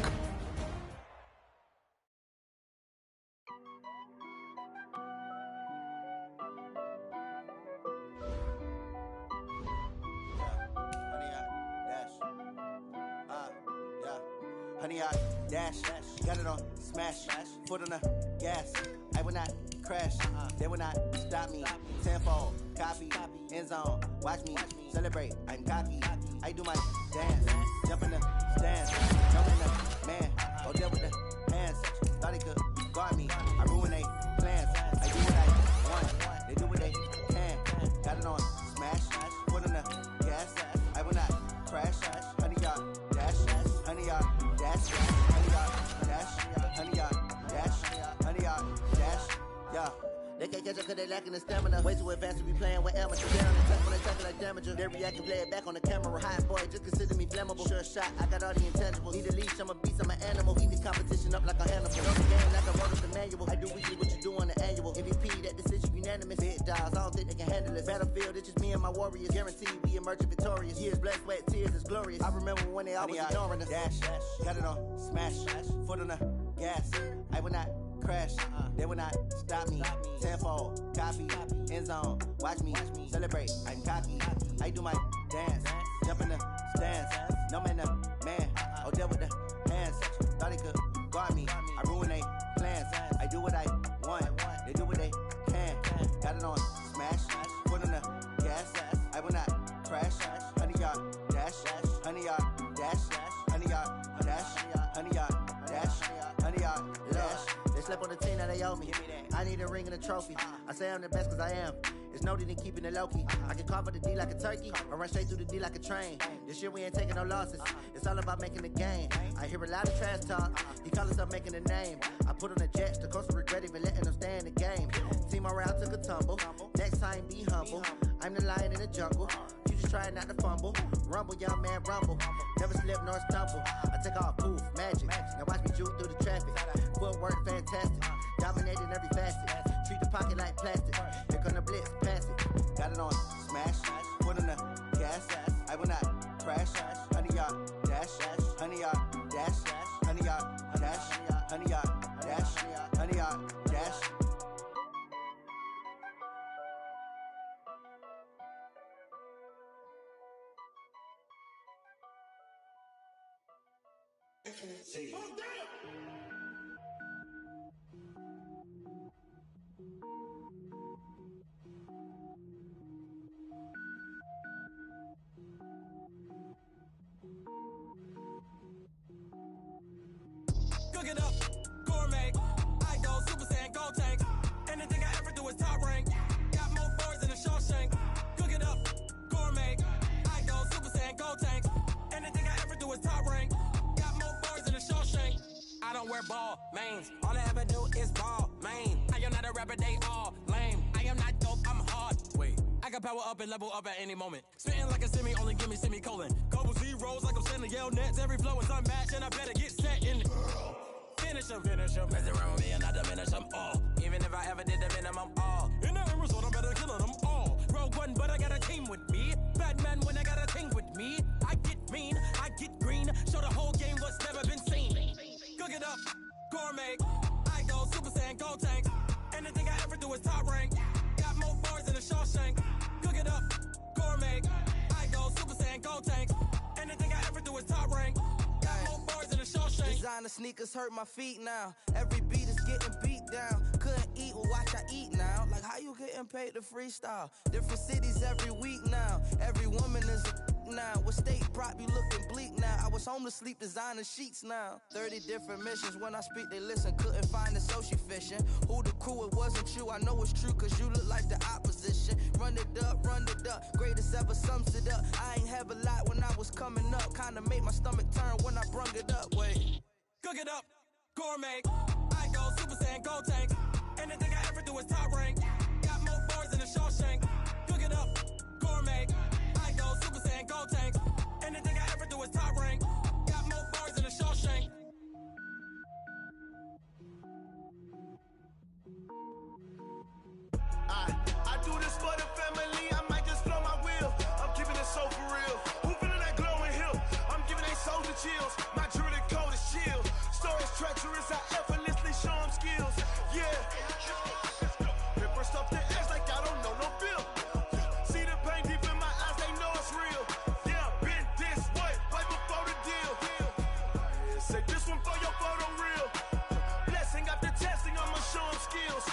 Honey, I dash, got it on smash, foot on the gas. I will not crash, they will not stop me. Tenfold, copy, end zone, watch me celebrate. I'm cocky, I do my dance, jump in the stands, jump in the man, go there with the hands. Thought he could guard me, I ruin they plans. I do what I want, they do what they can. Got it on smash, foot on the gas. I will not crash, honey, y'all dash, honey, y'all. Dash, honey, y'all, dash, honey, y'all, dash, honey, y'all, dash, yeah. They can't catch up cause they lacking the stamina. Way too advanced to be playing with amateurs. They on the touch when they tackle like damager. They react and play it back on the camera. Hot boy, just consider me flammable. Sure shot, I got all the intangibles. Need a leash, I'm a beast, I'm an animal. Eat the competition up like a animal. Know the game like I wrote up the manual. I do weekly what you do on the annual. MVP, that decision unanimous. Big dogs, I don't think they can handle it. Battlefield, it's just me and my warriors. Guaranteed we emerge victorious. Years, blood, sweat, tears, it's glorious. I remember when they always ignoring us. Dash, got it on, smash, foot on the gas. I will not crash, they will not stop me. Tenfold, copy, end zone, watch me celebrate. I'm cocky, I do my dance, jump in the stands. No man, man, oh deal with the hands. Thought he could guard me, I ruin they plans. I do what I want, they do what they can. Got it on, smash, foot on the gas. I will not crash, 100-yard dash, 100-yard dash, 100-yard dash, 100-yard dash, 100-yard dash. They slept on the team that they owe me. I need a ring and a trophy. I say I'm the best cause I am. It's noted in keeping it low-key. I can carve up the D like a turkey or run straight through the D like a train. This year we ain't taking no losses. It's all about making the game. I hear a lot of trash talk. He call himself making a name. I put on the Jets. The coach will regret even letting them stay in the game. Team around took a tumble. Next time be humble. I'm the lion in the jungle. You just try not to fumble. Rumble, young man, rumble. Never slip nor stumble. I take off, poof, magic. Now watch me juke through the traffic. Footwork fantastic. Dominating every facet. Treat the pocket like plastic. Here come the blitz, pass it. Got it on, smash. Foot on the gas. I will not crash. 100-yard dash. 100-yard dash. 100-yard dash. 100-yard dash. 100-yard dash. Cook it up, gourmet. I go Super Saiyan, gold tank. Anything I ever do is top rank. Got more boards than a Shawshank. Cook it up, gourmet. I go Super Saiyan, gold tank. Anything I ever do is top rank. Got more boards than a Shawshank. I don't wear ball mains. All I ever do is ball main. I am not a rapper, they all lame. I am not dope, I'm hard. Wait, I can power up and level up at any moment. Spitting like a semi, only give me semicolon. Couple zeros like I'm sending yell nets. Every flow is unmatched and I better get set in it. Finish them. Mess around with me and I diminish them all. Even if I ever did the minimum all. In the end result, I'm better killing them all. Rogue One, but I got a team with me. Batman when I got a team with me. I get mean, I get green. Show the whole game what's never been seen. Cook it up, gourmet. I go Super Saiyan, gold tank. Anything I ever do is top rank. Got more bars than a Shawshank. Cook it up, gourmet. I go Super Saiyan, gold tank. Anything I ever do is top rank. Got more bars than a Shawshank. Designer sneakers hurt my feet now. Every beat is getting beat down. Couldn't eat, well watch I eat now. Like how you getting paid to freestyle? Different cities every week now. Every woman is a now. What state prop you looking bleak now? I was homeless, sleep designer sheets now. 30 different missions. When I speak, they listen. Couldn't find the social fishing. Who the crew? It wasn't you. I know it's true, cause you look like the opposition. Run it up. Greatest ever sums it up. I ain't have a lot when I was coming up. Kinda made my stomach turn when I brung it up. Wait. Cook it up, gourmet. I go Super Saiyan, gold tank. Anything I ever do is top rank. Got more bars than a Shawshank. Cook it up, gourmet. I go Super Saiyan, gold tank. Anything I ever do is top rank. Got more bars than a Shawshank. I do this for the family. I might just blow my wheel. I'm keeping it so for real. Who feeling that glowing hill? I'm giving they soldier chills. My jewelry code is chill. Stories treacherous. I effortlessly show them skills. Yeah. Ripper stuff the edge like I don't know no feel. See the pain deep in my eyes. They know it's real. Yeah, been this way right before the deal. Say this one for your photo reel. Blessing after testing. I'ma show them skills.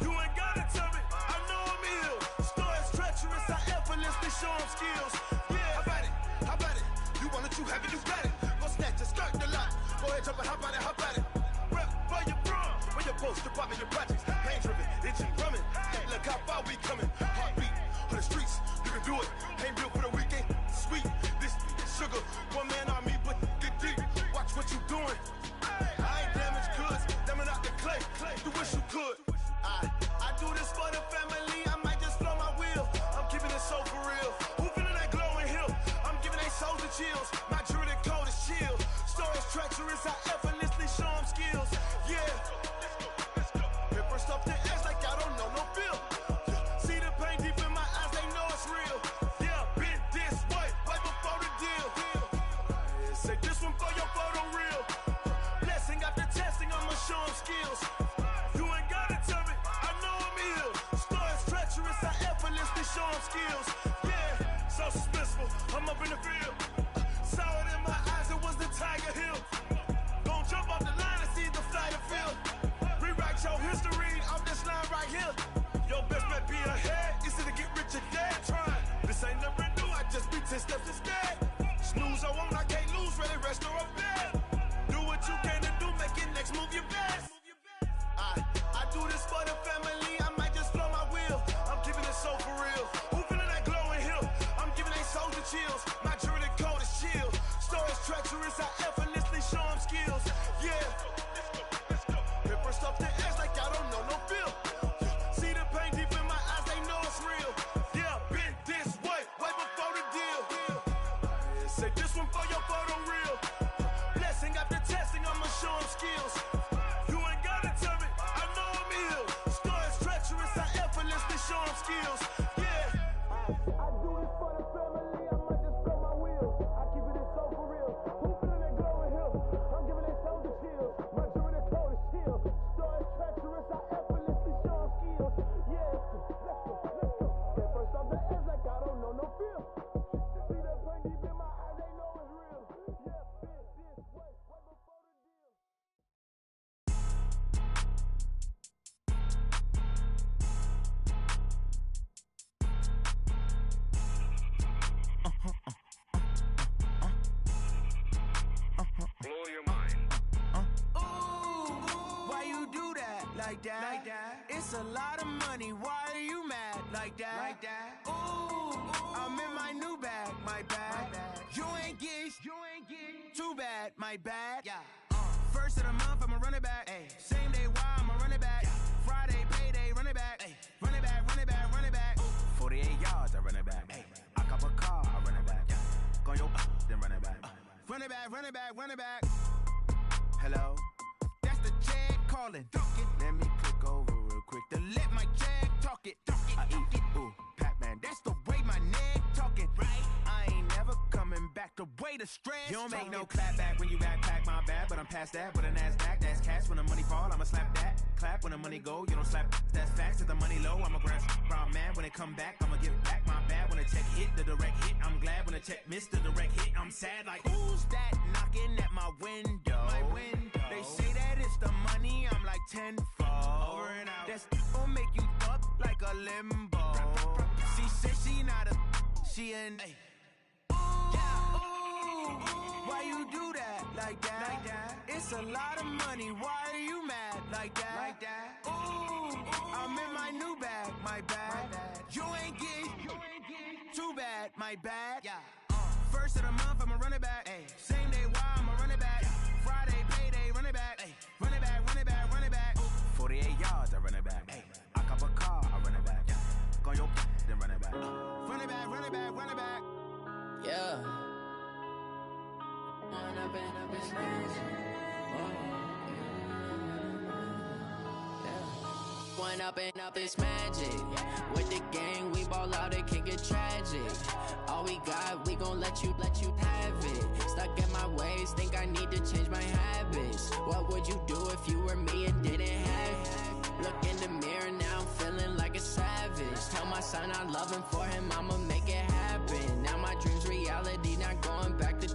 You ain't gotta tell me. I know I'm ill. Stories treacherous. I effortlessly show them skills. Yeah, how about it? You want it, you have it, you got it. Go snatch it, skirt the lot. Go ahead, jump it, how about it? Rep for your brum, for your post, department, your projects. Pain driven, itching, drumming. Look how far we coming. Heartbeat on the streets, you can do it. Ain't built for the weekend, sweet. This sugar, one man army, but get deep. Watch what you doing. I ain't damaged goods, damn it out the clay. You wish you could. I do this one for your photo reel. Blessing after testing, I'ma show them skills. You ain't gotta tell me, I know I'm ill. Stories treacherous, I effortlessly show them skills. Yeah, so suspenseful, I'm up in the field. Saw it in my eyes, it was the Tiger Hill. Gon' jump off the line and see the flight of field. Rewrite your history off this line right here. Your best bet be ahead, easy to get rich or dead trying. This ain't never new, I just be 10 steps instead. Snooze, I won't, I can't lose, ready, rest or up bed. Do what you can to do, make it next move your best. I do this for the family, I might just blow my wheel. I'm keeping it so for real. Who feeling that glowing hill? I'm giving they soldier chills. My jewelry coat is chill. Stories treacherous, I effortlessly show them skills. Yeah. Paper stuff the edge like I don't know no feel. See the pain deep in my eyes, they know it's real. Yeah, been this way before the deal. Say this one for your photo reel. Blessing after testing, I'ma show them skills. You ain't gotta tell me, I know I'm ill. Stories treacherous, I effortlessly show them skills. Yeah. I do this for the family, I might just blow my wheel. I keep it so for real. Who feeling that glowing hill? I'm giving they soldier chills. My jewelry coat is chill. Stories treacherous, I effortlessly show them skills. Yeah, let's go. Get first off the edge like I don't know no feel. See that pain deep in my eyes, they know it's real. Yeah, been this way before the deal. Blow your mind. Ooh, why you do that like that? Like that? It's a lot of money. Why are you mad like that? Like that? Ooh, I'm in my new bag, my bad. You ain't get too bad, my bad. Yeah. First of the month, I'ma run it back. Ay. Same day, why I'ma run it back. Friday, payday, run it back. Ay. Run it back, run it back, run it back. 48 yards, I run it back. Ay. I cop a car, I run it back. Go yo, then run it back. Run it back, run it back, run it back. Hello, that's the check calling. Let me click over real quick to let my check talk it. I eat it, ooh, Pac-Man, that's the way my neck talking. Right, I ain't never coming back the way the stress. You don't make no clap back when you backpack, my bad, but I'm past that. With a NASDAQ, that's cash. When the money fall, I'ma slap that. Clap when the money go, you don't slap. That's facts. If the money low, I'ma grab brown man. When it come back, I'ma give it back. My bad when the check hit, the direct hit. I'm glad when the check missed the direct hit. I'm sad like, who's that knocking at my window? My window. They say that it's the money, I'm like tenfold. Over and out. That's gon' make you up like a limbo. She said she not a, she an. Why you do that like that? Like that? It's a lot of money. Why are you mad like that? Like that? Ooh, I'm in my new bag, my bad. You ain't get too bad, my bad. Yeah. First of the month, I'ma run it back. Ay. Same day, why I'ma run it back. Friday, payday, run it back. Ay. Run it back, run it back, run it back. 48 yards, I run it back. Ay. I cop a car, I run it back. Go yo, then run it back. Run it back, run it back, run it back. Yeah. One up and up is magic. With the gang, we ball out, it can get tragic. All we got, we gon' let you have it. Stuck in my ways, think I need to change my habits. What would you do if you were me and didn't have it? Look in the mirror, now I'm feeling like a savage. Tell my son I'm loving for him, I'ma make it happen. Now my dream's reality, not going back to.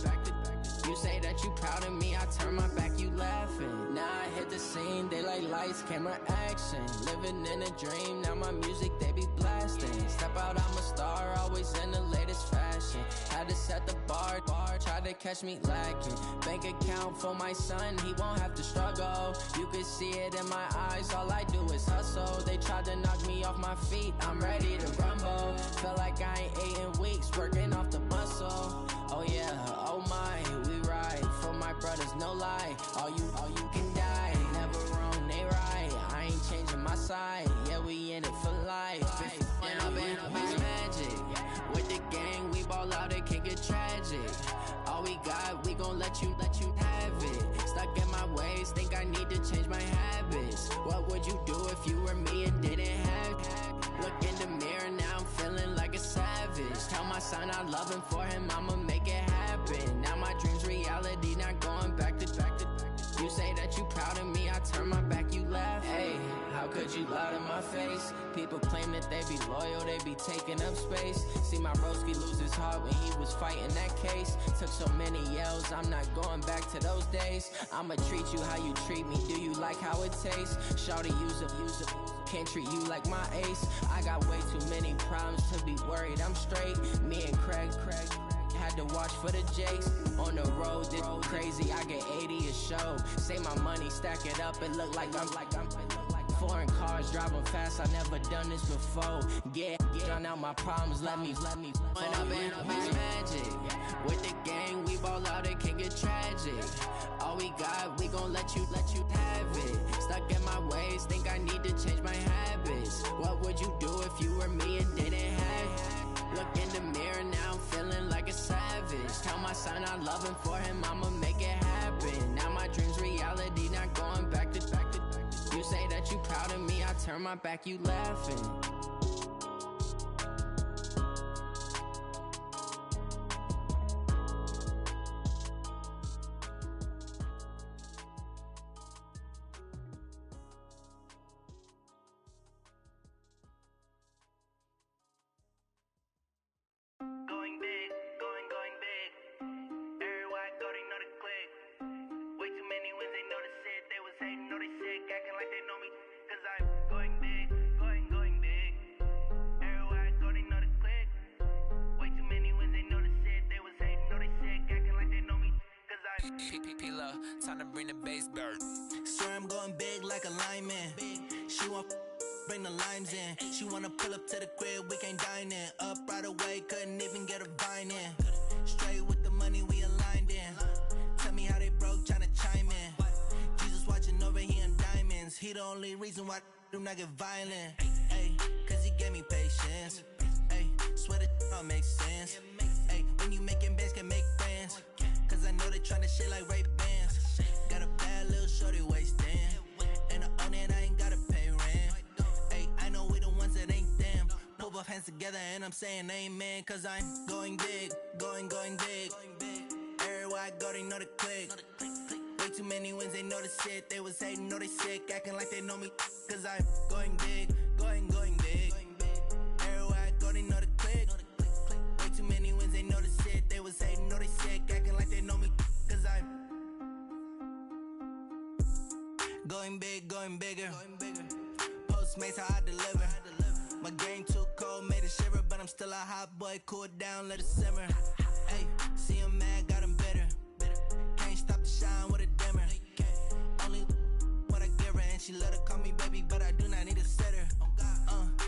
You say that you proud of me, I turn my back, you laughing. Now I hit the scene, they like lights, camera, action. Living in a dream, now my music, they be blasting. Step out, I'm a star, always in the latest fashion. Had to set the bar, try to catch me lacking. Bank account for my son, he won't have to struggle. You can see it in my eyes, all I do is hustle. They tried to knock me off my feet, I'm ready to rumble. Feel like I ain't ate in weeks, working off the muscle. Oh yeah, oh my, we ride for my brothers, no lie. All you can die, never wrong, they right. I ain't changing my side, yeah, we in it for life. And up is magic. With the gang, we ball out, it can get tragic. All we got, we gon' let you have it. Stuck in my ways, think I need to change my habits. What would you do if you were me and didn't have it? Look in the mirror, now I'm feeling like a savage. Tell my son I love him, for him I'ma make it happen. Now my dreams reality. reality, not going back to. You say that you proud of me, I turn my back, you laugh. Hey, how could you lie to my face? People claim that they be loyal, they be taking up space. See my broski lose his heart when he was fighting that case. Took so many yells, I'm not going back to those days. I'ma treat you how you treat me, do you like how it tastes? Shawty, use up, can't treat you like my ace. I got way too many problems to be worried, I'm straight. Me and Craig had to watch for the Jakes. On the road, this crazy, I get 80 a show. Say my money, stack it up, it look like I'm foreign cars, driving fast, I never done this before. Get out my problems, let me When I've been up is magic. With the gang, we ball out, it can get tragic. All we got, we gon' let you have it. Stuck in my ways, think I need to change my habits. What would you do if you were me and didn't have it? Look in the mirror, now I'm feeling like a savage. Tell my son I love him, for him I'ma make it happen. Now my dream's reality, not going back to. You say that you proud of me, I turn my back, you laughing. Going big, going big. Everywhere I go, they know the click. Way too many wins, they know the shit. They was hating, know they sick, acting like they know me. Cause I'm going big, going big. Everywhere I go, they know the click. Way too many wins, they know the shit. They was hating, know they sick, acting like they know me. Cause I'm P-P-P-Love, time to bring the bass bird. Swear I'm going big like a lineman. She want bring the limes in. She wanna pull up to the crib, we can't dine in. Up right away, couldn't even get a vine in. Straight with the money we aligned in. Tell me how they broke, tryna chime in. Jesus watching over here in diamonds. He the only reason why I do not get violent. Ay, cause he gave me patience. Ay, swear that all makes sense. Ay, when you making bands, can make friends. Cause I know they tryna shit like Ray Bans. Got a bad little shorty wasting. And I own it, I ain't gotta pay rent. Ay, I know we the ones that ain't them. Pull both hands together and I'm saying amen. Cause I'm going big, going big. Everywhere I go, they know the click. Way too many wins, they know the shit. They was hating, know they sick, acting like they know me. Cause I'm going big, going big. Everywhere I go, they know the click. Way too many wins, they know the shit. They was hating, know they sick, acting like they know me. Cause I'm going big, going bigger. Postmates, how I deliver. My game too cold, made it shiver. But I'm still a hot boy, cool it down, let it simmer. Hey, see him mad, got him bitter. Can't stop the shine with a dimmer. Only what I give her, and she let her call me baby, but I do not need a sitter.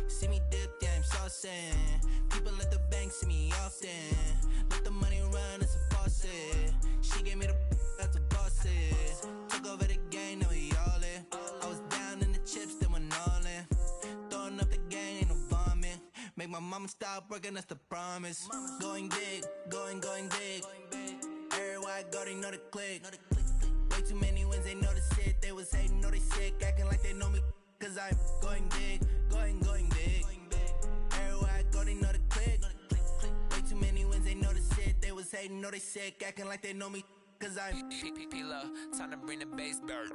See me dip, yeah, I'm saucing. People at the bank see me often. Let the money run, it's a faucet. She gave me the that's a boss it. Took over the game, now we all in. I was down in the chips, then went all in. Throwing up the game, ain't no vomit. Make my mama stop working, that's the promise. Going big, going big. Everywhere I go, they know the click. Way too many wins, they know the shit. They was hating, know they sick, acting like they know me. Cause I'm going big, going big. Everywhere I go, they know the click. Way too many wins, they know the shit. They was hating, know they sick, acting like they know me. Cause I'm P-P-P-Love, time to bring the bass bird.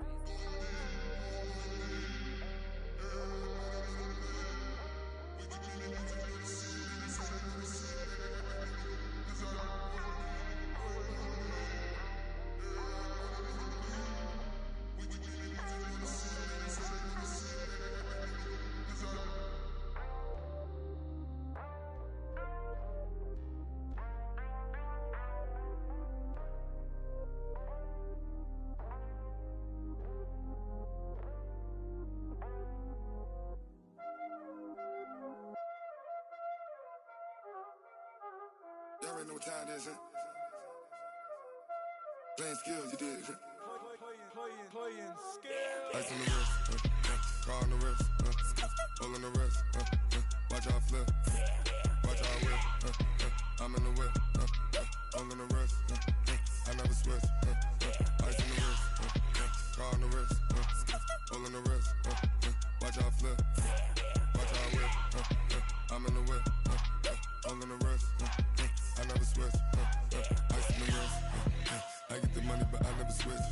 Y'all already know what time it is, huh? Playing skills, you did, huh? Playing skills. Ice on the wrist, car on the wrist, hole in the wrist, watch out flip, watch out whip, I'm in the whip, hole in the wrist, I never switch, ice on the wrist, car on the wrist, hole in the wrist, watch out flip, watch out whip, I'm in the whip, hole in the wrist, I never switch, ice on the wrist, I but I never switch.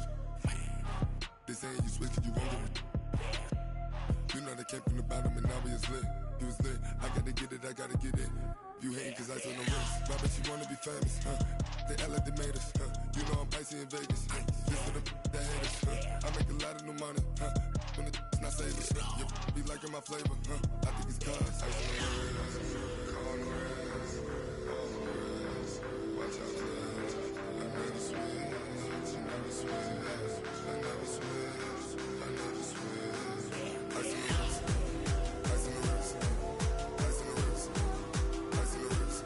They saying you switch, you won't get it. You know they came from the bottom and now we is lit. You was lit, I gotta get it, I gotta get it. You hating cause I told no risk. But I bet you wanna be famous, They LA they made us, You know I'm icy in Vegas, This for the that haters, I make a lot of new money, When the not savers, You be liking my flavor, I think it's cause ice on the wrist, on the wrist, on the wrist. Watch out, I never switch, I never switch, I never switch, I never switch. Ice on the wrist, ice on the wrist, ice on the wrist, ice on the wrist, ice on the wrist.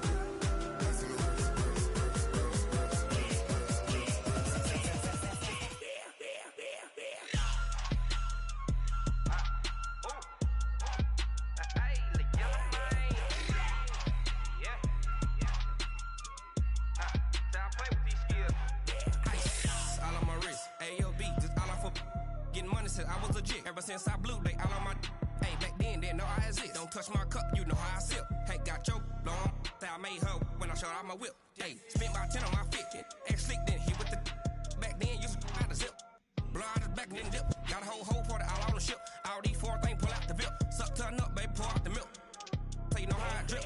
I was legit ever since I blew they all on my hey back then didn't know I exist. Don't touch my cup, you know how I sip. Hey, got your long that I made her when I showed out my whip. Hey, spent about 10 on my fit. Ex slick then hit with the back then used to out the zip. Blow out his back and then dip. Got a whole party all on the ship. All these four things pull out the VIP. Suck to a nut, baby, pour out the milk. So you know how I drip.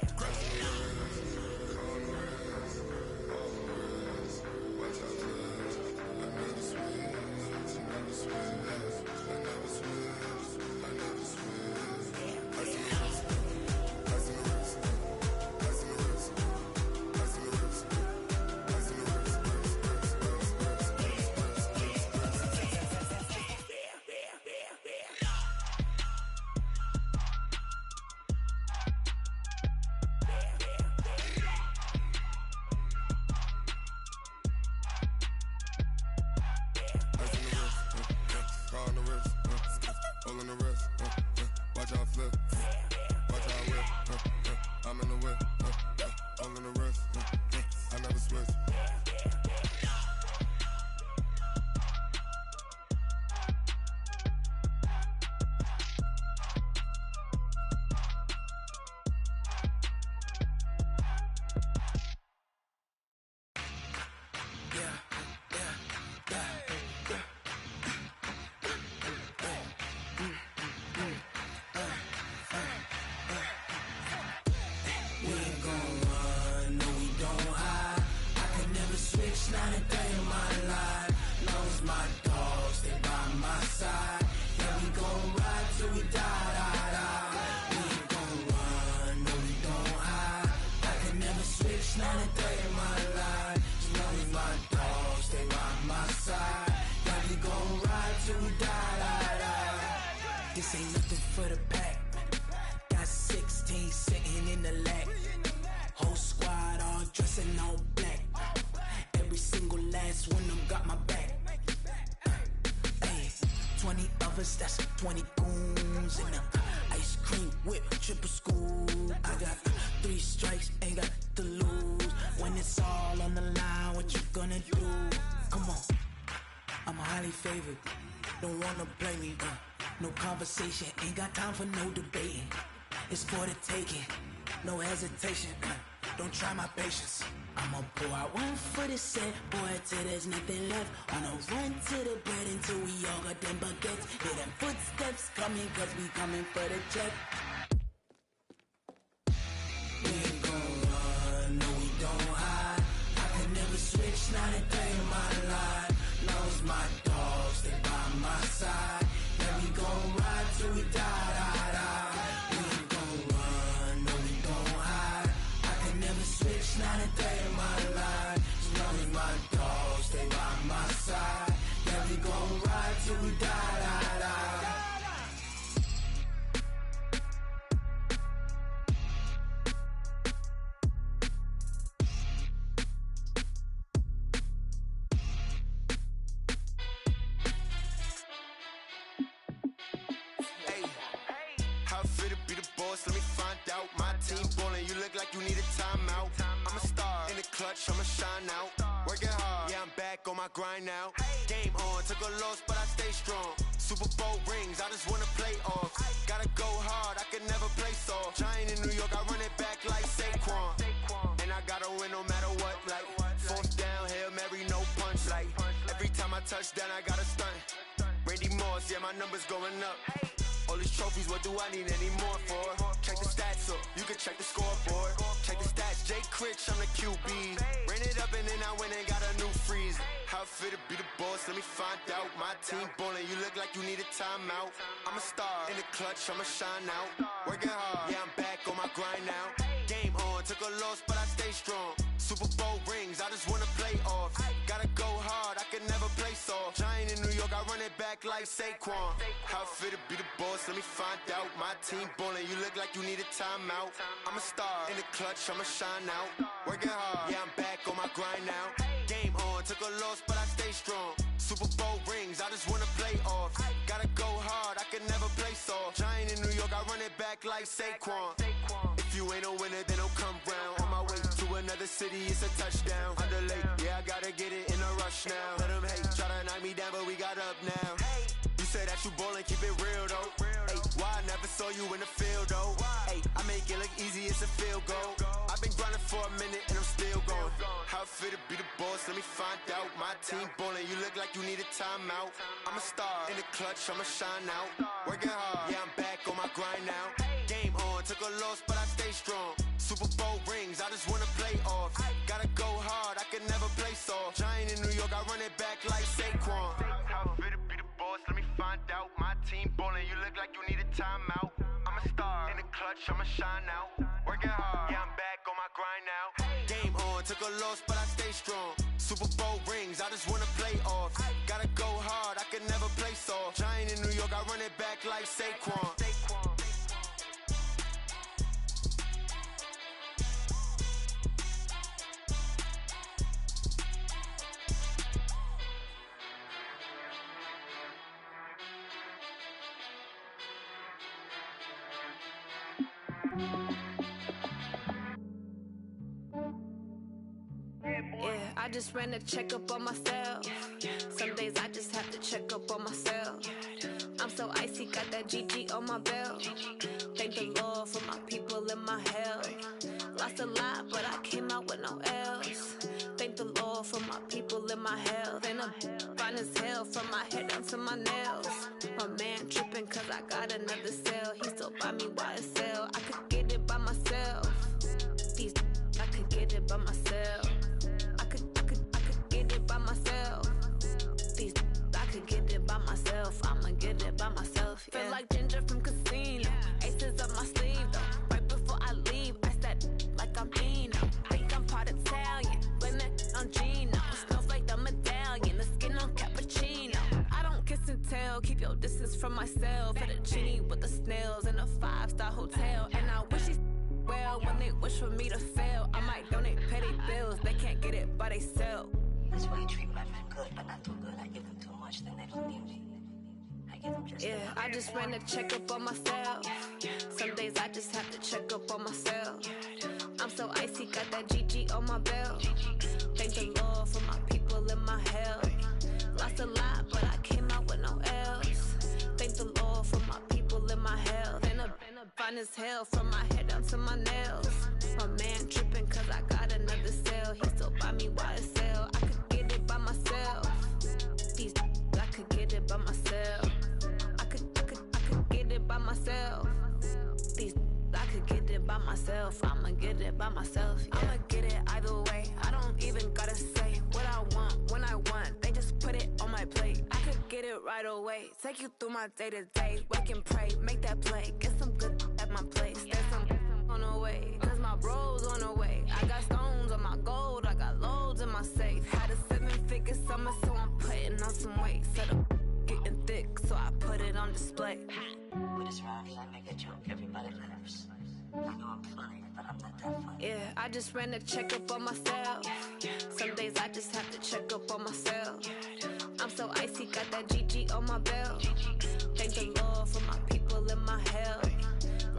That's 20 goons and ice cream whip, triple school. I got 3 strikes, ain't got to lose. When it's all on the line, what you gonna do? Come on, I'm highly favored. Don't wanna blame me, no conversation, ain't got time for no debating. It's for the taking, no hesitation. Don't try my patience. I'ma pour out one for the set, boy, till there's nothing left. On a run to the bed until we all got them baguettes. Hear them footsteps coming, cause we coming for the check. We ain't gon' run, no we don't hide. I can never switch, not a day in my life. Knows my dogs, they by my side. Yeah, we gon' ride till we die, die, die. We ain't gon' run, no we don't hide. I can never switch, not a day in my life. As long as my dogs, they by my side. Yeah, we gon' ride till we die, die, die. Let me find out. My team ballin', you look like you need a timeout. I'm a star in the clutch, I'ma shine out. Working hard, yeah, I'm back on my grind now. Game on, took a loss, but I stay strong. Super Bowl rings, I just wanna play off. Gotta go hard, I can never play soft. Giant in New York, I run it back like Saquon. And I gotta win no matter what, like fourth down, Hail Mary, no punch. Like every time I touch down, I got a stunt. Randy Moss, yeah, my numbers going up. All these trophies, what do I need any more for? Check the stats up, you can check the scoreboard. Check the stats, Jay Critch, I'm the QB. Ran it up and then I went and got a new freeze. How it fit to be the boss, let me find out. My team ballin', you look like you need a timeout. I'm a star, in the clutch, I'ma shine out. Working hard, yeah, I'm back on my grind now. Game on, took a loss, but I stay strong. Super Bowl rings, I just wanna play off. Gotta go hard, I can never play soft. Giant in New York, I run it back like Saquon. How it fit to be the boss, let me find out. My team ballin', you look like you need a timeout. I'm a star, in the clutch, I'ma shine out. Working hard, yeah, I'm back on my grind now. Game on, took a loss, but I stay strong. Super Bowl rings, I just wanna play off. Gotta go hard, I can never play soft. Giant in New York, I run it back like Saquon. If you ain't a winner, then don't come round. On my way to another city, it's a touchdown. Underlay, yeah, I gotta get it in a rush now. Let them hate, try to knock me down, but we got up now. You say that you ballin', keep it real though. Hey, why I never saw you in the field though? Hey, I make it look easy, it's a field goal. I've been grinding for a minute and I'm still going. How it fit to be the boss, let me find out. My team ballin', you look like you need a timeout. I'm a star, in the clutch, I'ma shine out. Working hard, yeah, I'm back on my grind now. Game on, took a loss, but I stay strong. Super Bowl rings, I just wanna play off. Gotta go hard, I can never play soft. Giant in New York, I run it back like Saquon. How it fit to be the boss, let me find out. My team ballin', you look like you need a timeout. I'm a star, in the clutch, I'ma shine out. Working hard, yeah, I'm back on my grind now. Game on, took a loss, but I stay strong. Super Bowl rings, I just wanna play off. Gotta go hard, I can never play soft. Giant in New York, I run it back like Saquon. Yeah, I just ran a checkup on myself. Some days I just have to check up on myself. I'm so icy, got that GG on my belt. Thank the Lord for my people and my health. Lost a lot, but I came out with no else. Thank the Lord for my people and my health. And I'm fine as hell from my head down to my nails. My man tripping cause I got another cell. He still buy me YSL. I could get it by myself. These I could get it by myself. I could get it by myself. These I could get it by myself. I'ma get it by myself. Yeah. Feel like Ginger from Casino. Aces up my sleeve though. Right before I leave, I said like I'm Dino. Think I'm part Italian. Blame it on Gino. Smells like the medallion. The skin on cappuccino. I don't kiss and tell. Keep your distance from myself. Fettuccine with the snails in a 5-star hotel. And I wish he's well when they wish for me to fail. I might donate petty bills. They can't get it by they sell. That's why you treat my friend good, but not too good. I give them too much, then they don't need me. I give them just yeah, I just ran a checkup on myself. Some days I just have to check up on myself. I'm so icy, got that GG on my belt. Thank the Lord for my people and my health. Lost a lot, but I came out with no else. Thank the Lord for my people and my health. And I'm fine as hell from my head down to my nails. My man tripping cause I got another cell. He still buy me YSL. I could get it by myself. These I could get it by myself. I could get it by myself. These I could get it by myself. I'ma get it by myself. Yeah. I'ma get it either way. I don't even gotta say what I want when I want. They just put it on my plate. I could get it right away. Take you through my day to day. Wake and pray, make that play. Get some good at my place. There's some on the way. Cause my bro's on the way. I got stones on my gold. I got loads in my safe. Had a 7-figure summer, so I'm putting on some weight. Set up getting thick, so I put it on display. With this round, I make a joke, everybody laughs. I know I'm funny, but I'm not that funny. Yeah, I just ran a checkup on myself. Some days I just have to check up on myself. I'm so icy, got that GG on my belt. Thank the Lord for my people and my health.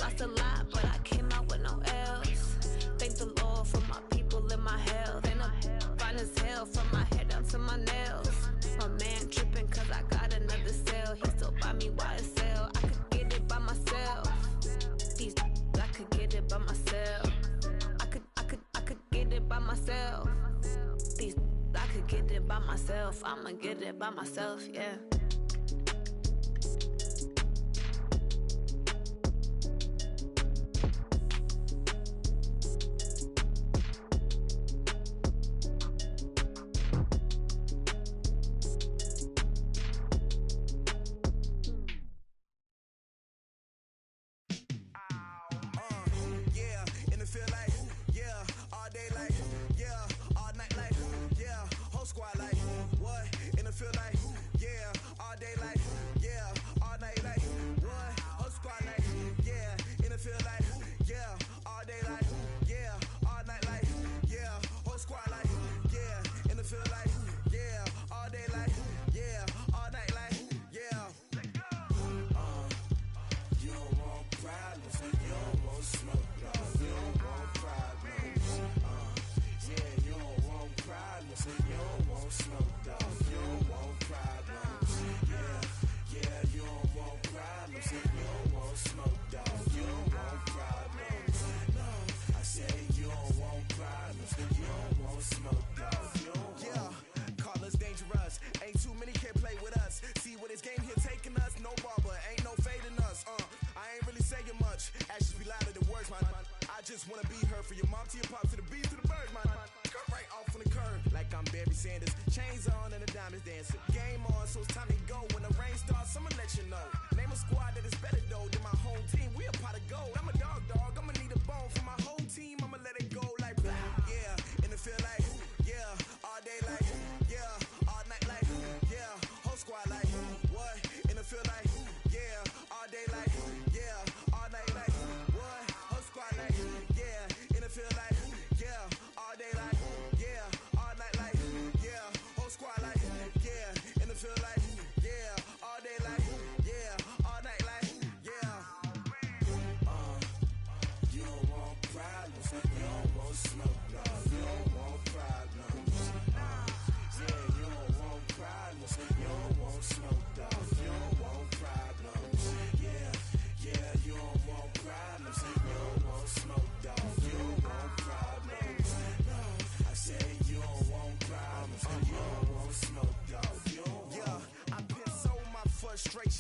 Lost a lot, but I came out with no else. Thank the Lord for my people and my health. And I'm fine as hell from my head down to my nails. My man tripping cause I got another cell. He still buy me YSL. I could get it by myself. These I could get it by myself. I could get it by myself. These I could get it by myself. myself, I'ma get it by myself, yeah.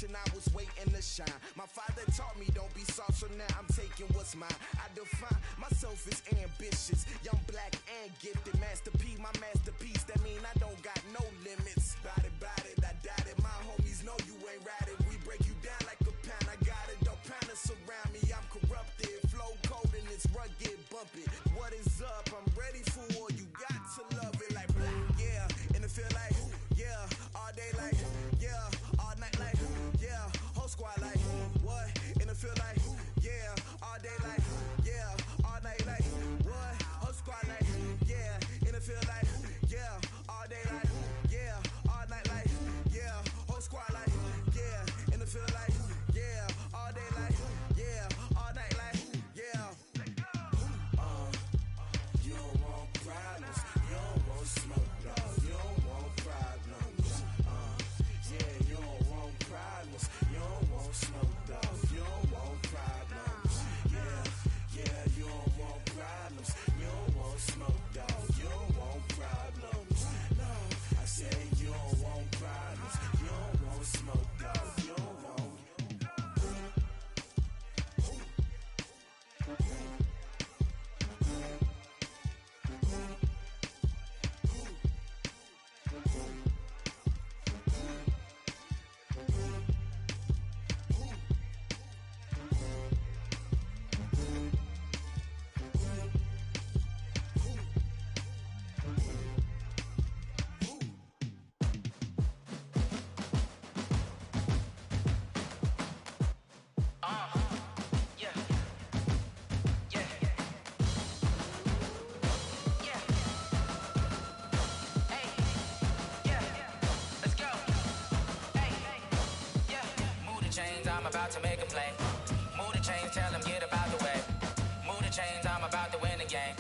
I was waiting to shine. My father taught me don't be soft, so now I'm taking what's mine. I define myself as ambitious, young, black, and gifted. Master P, my masterpiece. That mean I don't got no limits. Bout it, I doubt it. My homies know you ain't ratted. We break you down like a pound. I got it, don't pound us around me. I'm corrupted, flow cold and it's rugged, bump it. What is up? I'm ready for war. You got to love it like yeah, and it feel like yeah, all day like yeah, all night like yeah, whole squad like what? And it feel like yeah, all day like yeah, all night like what? Whole squad like yeah, and it feel like yeah, all day like yeah, all night like yeah, whole squad like yeah, and it feel like yeah, all day like yeah, all night like yeah. You don't want problems, you don't want smoke, dog. You don't want problems. Yeah, you don't want problems, you don't want smoke, dog. You don't want problems. Yeah, you don't want problems, you don't want smoke, dog. You don't want problems. No, I say you don't want problems, you don't want smoke, dog. You don't want. I'm about to make a play. Move the chains, tell them get up out the way. Move the chains, I'm about to win the game.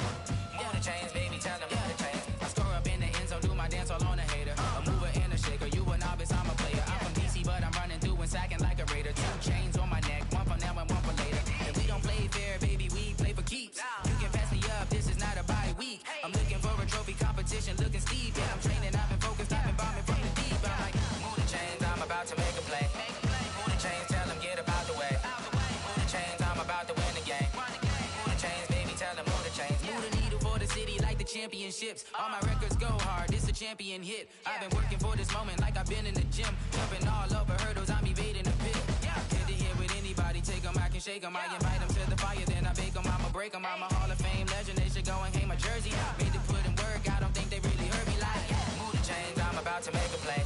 Move the chains, baby, tell them move the chains. I score up in the end zone, do my dance all on a hater. A mover and a shaker, you a novice, I'm a player. I'm from DC, but I'm running through and sacking like a raider. 2 chains on my neck, one for now and one for later. And we don't play fair, baby, we play for keeps. You can pass me up, this is not a bye week. I'm looking for a trophy competition, looking steep. Yeah, I'm training, I've been focused, I've been bombing. championships. All my records go hard, it's a champion hit. I've been working for this moment like I've been in the gym. Jumping all over hurdles, I'm evading the pit. Hit to hit with anybody, take them, I can shake them. I invite them to the fire, then I bake them, I'ma break them. I'm a Hall of Fame legend, they should go and hang my jersey. Made to put in work, I don't think they really heard me like. Move the chains, I'm about to make a play.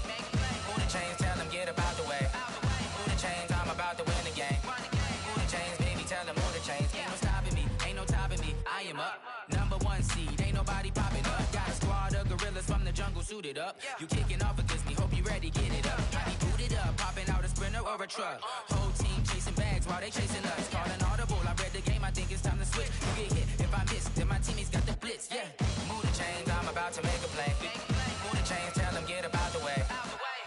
Move the chains, tell them get about the way. Move the chains, I'm about to win the game. Move the chains, baby, tell them move the chains. Ain't no stopping me, ain't no topping me, I am up. #1 seed, ain't nobody popping up. Got a squad of gorillas from the jungle suited up. You kicking off against me, hope you ready, get it up. I be booted up, popping out a Sprinter or a truck. Whole team chasing bags while they chasing us. Calling audible, I read the game, I think it's time to switch. You get hit if I miss, then my teammates got the blitz, yeah. Move the chains, I'm about to make a play. Move the chains, tell them get about the way.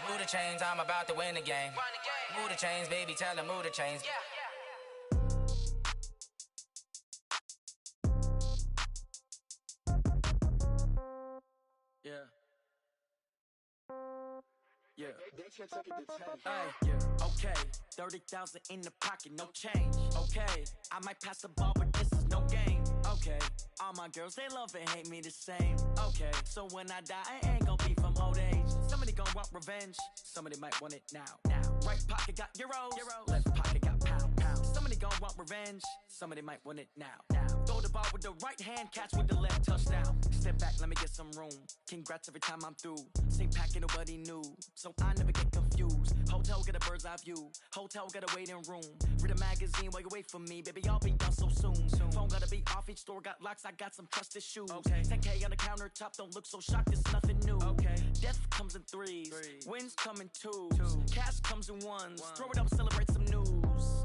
Move the chains, I'm about to win the game. Move the chains, baby, tell them move the chains. Yeah. Hey, yeah. Okay, 30,000 in the pocket, no change. Okay, I might pass the ball, but this is no game. Okay, all my girls, they love and hate me the same. Okay, so when I die, I ain't gon' be from old age. Somebody gon' want revenge, somebody might want it now. Right pocket got euros, left pocket got pound. Somebody gon' want revenge, somebody might want it now. Throw the ball with the right hand, catch with the left, touchdown. Step back, let me get some room. Congrats every time I'm through. Same packet, nobody knew, so I never get confused. Hotel get a bird's eye view, hotel got a waiting room. Read a magazine while you wait for me, baby, I'll be done so soon. Phone gotta be off, each store got locks, I got some trusted shoes. 10K on the countertop, don't look so shocked, it's nothing new. Death comes in threes, wins come in twos, cash comes in ones. Throw it up, celebrate some news.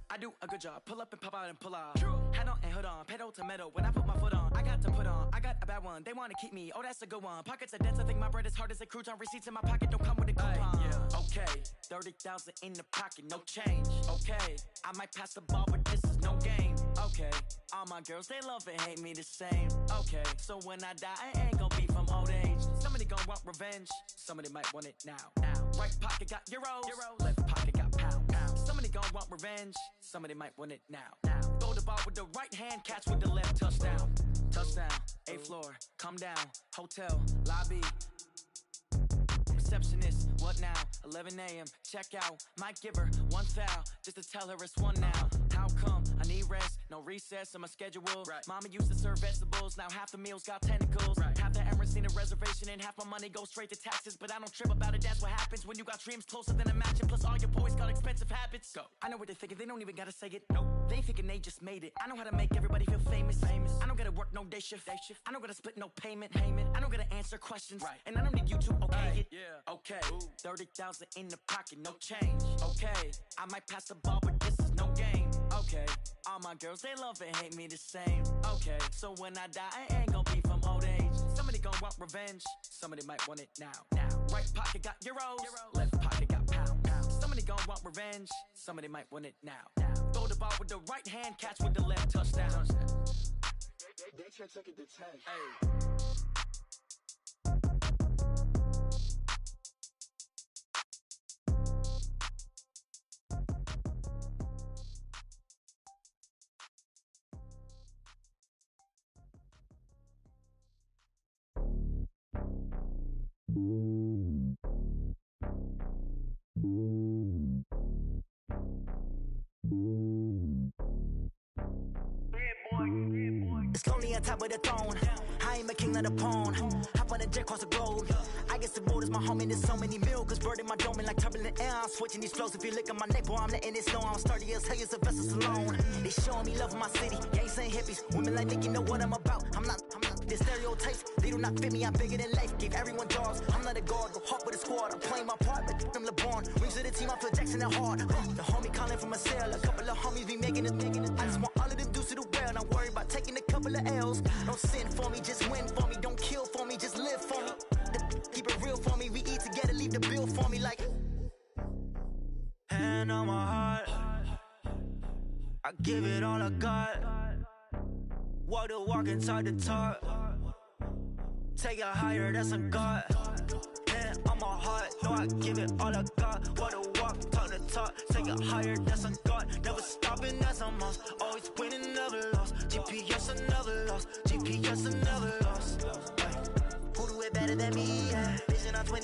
I do a good job, pull up and pop out and pull out. Head on and hood on, pedal to metal. When I put my foot on, I got to put on. I got a bad one, they wanna keep me, oh that's a good one. Pockets are dense, I think my bread is hard as a crouton. Receipts in my pocket don't come with a coupon. Okay, 30,000 in the pocket, no change. Okay, I might pass the ball, but this is no game. Okay, all my girls, they love and hate me the same. Okay, so when I die, I ain't gon' be from old age. Somebody gon' want revenge, somebody might want it now. Right pocket got euros, left pocket got pound. Somebody gon' want revenge, somebody might want it now. Throw the ball with the right hand, catch with the left, touchdown. Touchdown, 8th floor, come down, hotel, lobby. Receptionist, what now? 11 a.m., check out. Might give her one foul, just to tell her it's one now. How come? I need rest, no recess in my schedule. Mama used to serve vegetables, now half the meals got tentacles. Half the errands need a reservation and half my money goes straight to taxes. But I don't trip about it, that's what happens when you got dreams closer than a mansion. Plus all your boys got expensive habits. Go. I know what they're thinking, they don't even gotta say it. Nope. They ain't thinking they just made it. I know how to make everybody feel famous. I don't gotta work no day shift. I don't gotta split no payment. I don't gotta answer questions. And I don't need you to okay it. Okay, 30,000 in the pocket, no change. Okay, I might pass the ball, but this is no game. Okay, all my girls, they love and hate me the same. Okay, so when I die, I ain't gon' be from old age. Somebody gon' want revenge, somebody might want it now. Right pocket got euros, left pocket got pound. Somebody gon' want revenge, somebody might want it now. Throw the ball with the right hand, catch with the left, touchdown. They can't take it to 10. It's lonely on top of the throne. I ain't a king of the pawn. Hop on a jet across the globe. I guess the road is my home and there's so many miracles burning my dome like turbulent air. I'm switching these flows. If you look at my neck, boy, I'm letting it snow. I'm sturdy as hell, as Sylvester Stallone. They showing me love in my city. Gangsta and hippies. Women like Nick, you know what I'm about. I'm not the stereotypes. They do not fit me. I'm bigger than life. Give everyone jobs. I'm not a guard. Go hard with a squad. I'm playing my part, but I'm LeBron. Rings to the team. I feel Jackson and hard. The homie calling from a cell. A couple of homies be making it. I just want all of them dudes to do well. Not worry about taking a couple of L's. Don't sin for me, just win for me. Don't kill for me, just live for me. Keep it real for me. We eat together, leave the bill for me like. Hand on my heart, I give it all I got. Walk the walk inside the talk. Take it higher, that's a God. Hand on my heart, no, I give it all I got. Walk the walk, talk the talk. Take it higher, that's a God. Never stopping, that's a must. Always winning, never lost. GPS, I never lost. GPS, I never lost.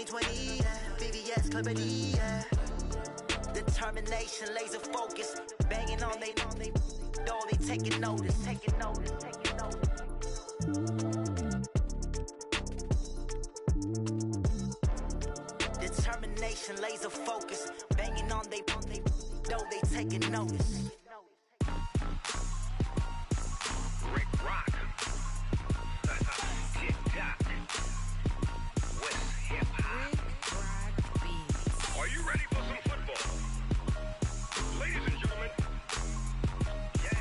2020, yeah. BBS, Liberty, yeah. Determination, laser focus. Banging on they door, they taking notice. Determination, laser focus. Banging on they door, they taking notice. Rick Rock. TikTok. West Hip Hop. Are you ready for some football? Ladies and gentlemen. Yeah.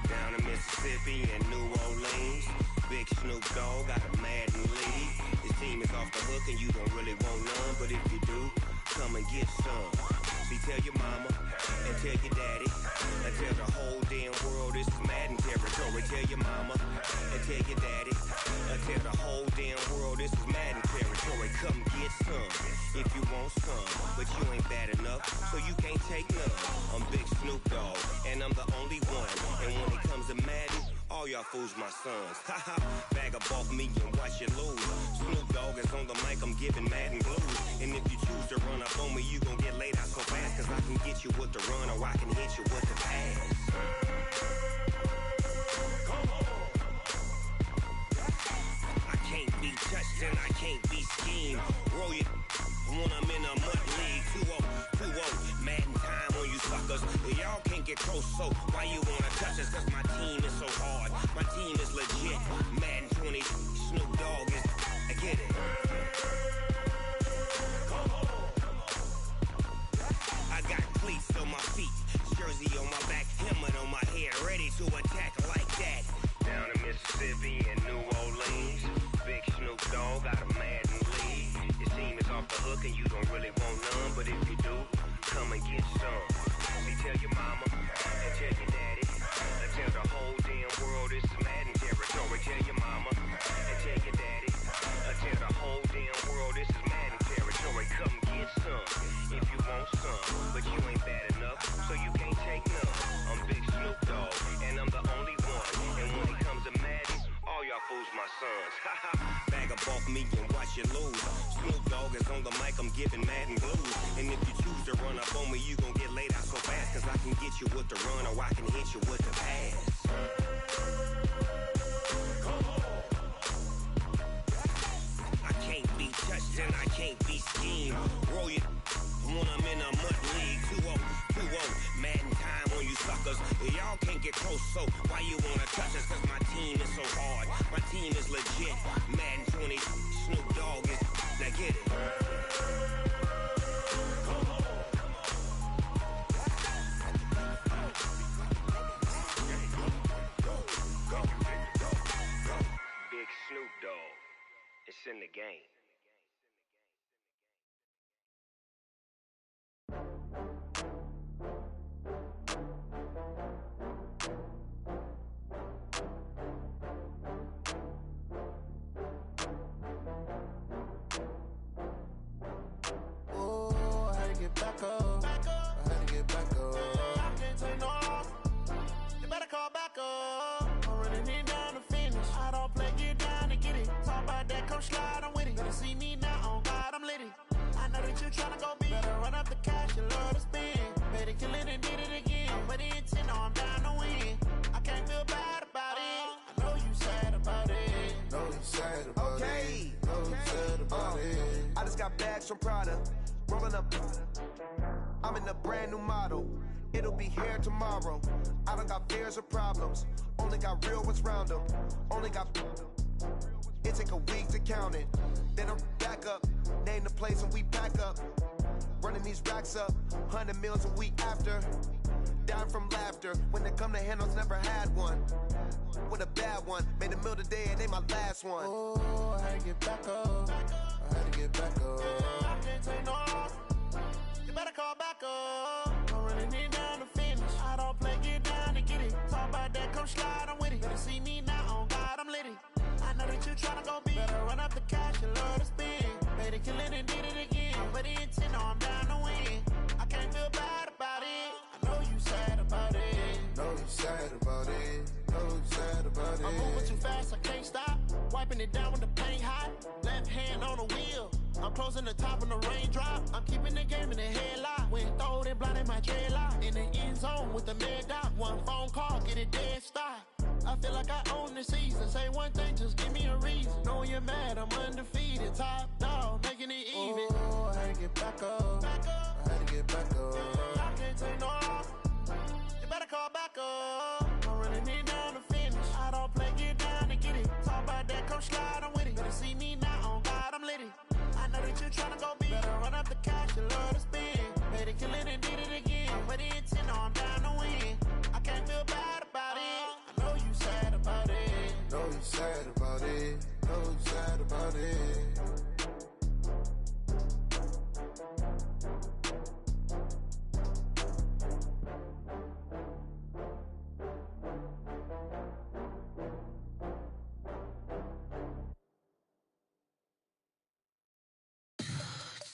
Down in Mississippi and New Orleans, Big Snoop Dogg got a Madden league. His team is off the hook and you don't really want none, but if you do, come and get some. See, tell your mama and tell your daddy and tell the whole damn world this is Madden territory. Tell your mama and tell your daddy and tell the whole damn world this is Madden territory. Come get some if you want some, but you ain't bad enough, so you can't take none. I'm Big Snoop Dogg and I'm the only one, and when it comes to Madden, all y'all fools my sons. Haha, bag up off me and watch you lose. Snoop Dogg is on the mic, I'm giving Madden blues. And if you choose to run up on me, you gon' get laid out so fast, cause I can get you with the run or I can hit you with the pass. I can't be touched and I can't be schemed. Roll you when I'm in a mud league. 2-0, Madden time on you suckers. Y'all can't get close, so why you wanna touch us? Cause my team is so hard, my team is legit. Madden 20, Snoop Dogg is, I get it. I got cleats on my feet, jersey on my back, helmet on my head, ready to attack like that. Down in Mississippi and New Orleans, Big Snoop Dogg got a Madden league. His team is off the hook and you don't really want none, but if you do, come and get some. See, tell your mama and tell your daddy and tell the whole damn world this is Madden territory. Tell your mama and tell your daddy and tell the whole damn world this is Madden territory. Come get some if you want some, but you ain't bad enough, so you can't take none. I'm Big Snoop Dogg and I'm the only one, and when it comes to Madden, all y'all fools my sons. Haha, bag up off me and watch you lose. Snoop Dogg is on the mic, I'm giving Madden blues. And if you choose to run up on me, you gon' get laid out so fast, cause I can get you with the run or I can hit you with the pass. I can't be touched and I can't be schemed. Roll you when I'm in a mud league. 2-0, Madden time on you suckers. Y'all can't get close, so why you wanna touch us? Cause my team is so hard, my team is legit. Madden 20, Snoop Dogg is, now get it. Big Snoop Dogg, it's in the game. Get back up. I had to get back up. I can't take no loss. You better call back up. I'm running it down to finish. I don't play, get down to get it. Talk about that, come slide, I'm with it. Better see me now, on God, I'm litty. I know that you tryna go big. Better run up the cash, you love to spend. Better kill it and did it again. I'm with the intent, no, I'm down to win. I can't feel bad about it. I know you sad about it. Know you sad about it. Know you sad about it. I just got bags from Prada. Rolling up, I'm in a brand new model. It'll be here tomorrow. I don't got fears or problems. Only got real ones round them. Only got. It take a week to count it. Then I'm back up. Name the place and we pack up. Running these racks up. 100 meals a week after. Down from laughter. When they come to handles, never had one. With a bad one. Made a meal today and they my last one. Oh, I had to get back up. I had to get back up. I can't take no loss. You better call back up. I'm running it down to finish. I don't play, get down to get it. Talk about that, come slide, I'm with it. Better see me now, on God, I'm litty. I know that you tryna go big. Better run up the cash, you love to spend. Better kill it and did it again. But the intent, no, I'm down to win. I can't feel bad about it. I know you sad about it. Know you sad about it. Know you sad about it. I'm fast, I can't stop. Wiping it down when the paint hot. Left hand on the wheel. I'm closing the top when the raindrop. I'm keeping the game in the headlock. When throwed and blinded my dreadlock. In the end zone with the mad dot. One phone call, get it dead stop. I feel like I own the season. Say one thing, just give me a reason. Knowing you're mad, I'm undefeated. Top dog, making it even. Oh, I had to get back up. I had to get back up. I can't take no loss. You better call back up. I'm running it down to finish. I don't play, get down to get it. Talk about that, come slide, I'm with it. Better see me now, on God, I'm lit it. I know that you're trying to go big. Better run up the cash, you love to spend. Made it, kill it, and did it again. I'm with it, 10, no, I'm down to win. I can't feel bad about it. I know you sad about it. Know you sad about it. Know you sad about it.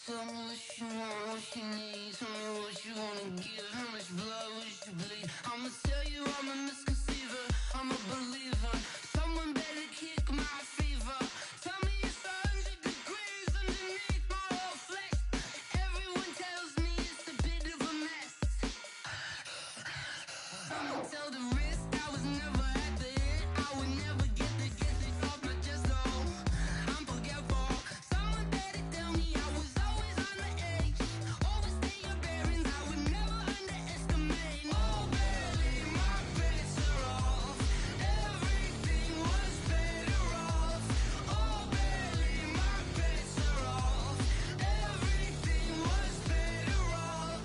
Tell me what you want, what you need. Tell me what you wanna give. How much blood would you bleed? I'ma tell you I'm a misconceiver. I'm a believer. Someone better kick my fever. Tell me it's 100 degrees underneath my whole flesh. Everyone tells me it's a bit of a mess. I'ma tell the risk I was never at the end. I would never get this off my chest, though. I'm forgetful. Someone better tell me I was always on the edge. Overstay your bearings, I would never underestimate. Oh, barely, my bets are off. Everything was better off. Oh, barely, my bets are off. Everything was better off.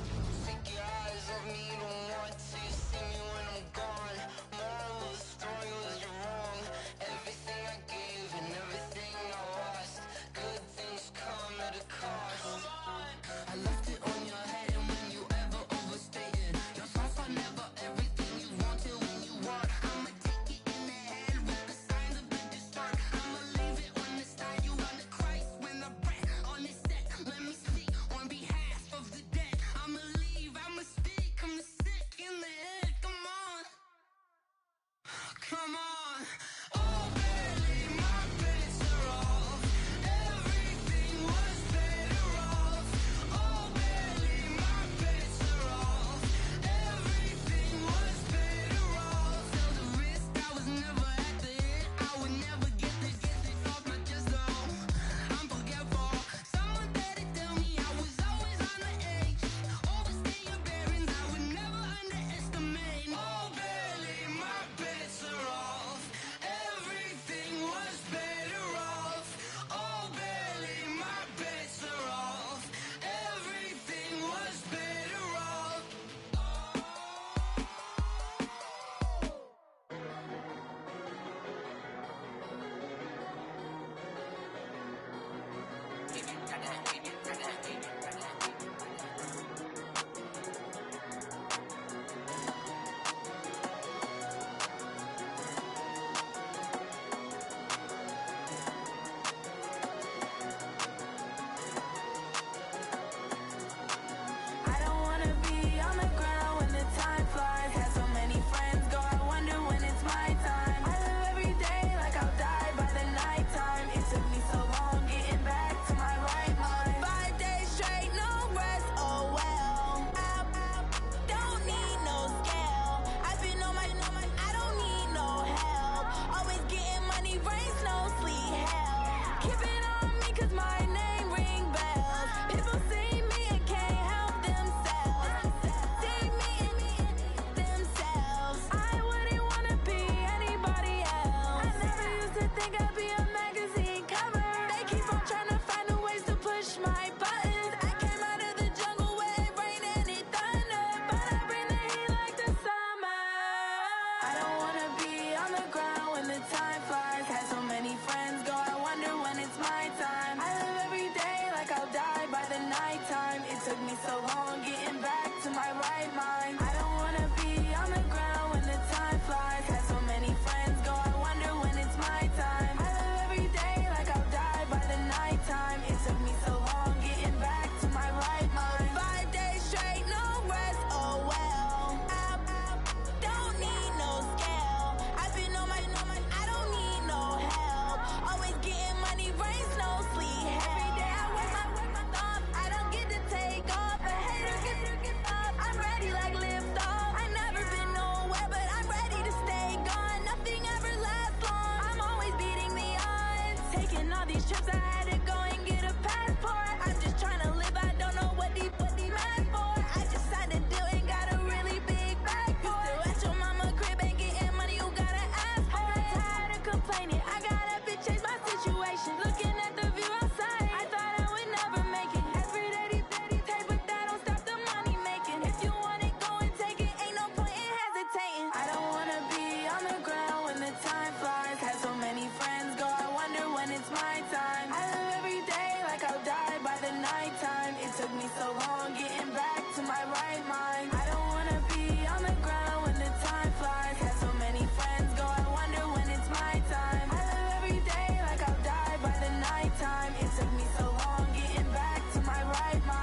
Take your eyes off me, don't want to see me when I'm gone. Moral of the story was you're wrong. Everything I gave and everything I lost. Good things come at a cost. I left it on your head, and when you ever overstated your thoughts are never everything you wanted when you want. I'ma take it in the head with the signs of the distort. I'ma leave it on the side. You run the Christ when the breath on this set. Let me speak on behalf of the dead. I'ma leave, I'ma speak. I'm sick in the head. Come on, come on. Oh, barely, my bets are off. Everything was better off. Oh, barely, my bets are off. Everything was better off. Tell the risk I was never at the end. I would never get this off my chest, though. I'm forgetful. Someone better tell me I was always on the edge. Overstay your bearings, I would never underestimate. Oh, barely, my bets are off. Everything was better off. Oh, barely, my bets are off. Everything was better off. I don't wanna be on the ground when the time flies. Had so many friends go, I wonder when it's my time. I live every day like I'll die by the nighttime. It took me so long getting back to my right mind. 5 days straight, no rest, oh well. Don't need no scale. I've been on my, I don't need no help. Always getting money, rain, snow, sleet, hell. Keep it on me 'cause my name ring bells. People see me and can't help themselves. See me and themselves. I wouldn't wanna be anybody else. I never used to think I'd be a magazine cover. They keep on trying to find new ways to push my buttons. I came out of the jungle where it rained and it thundered, but I bring the heat like the summer. I don't wanna be on the ground when the time flies. Had so many friends go, I wonder when it's my time. I live all these trips, I had to go and get a passport. I'm just trying to live, I don't know what these mad for. I just signed a deal and got a really big bag for it. You still at your mama crib and getting money, you gotta ask for it. I'm tired of complaining, I gotta change my situation. Looking at the view outside, I thought I would never make it. Every day they take, but that don't stop the money making. If you want it, go and take it, ain't no point in hesitating. I don't wanna be on the ground when the time flies. Had so many friends go, I wonder when it's my time. I live every day like I'll die by the nighttime. It took me so long getting back to my right mind. I don't wanna be on the ground when the time flies. Had so many friends go, I wonder when it's my time. I live every day like I'll die by the nighttime. It took me so long getting back to my right mind.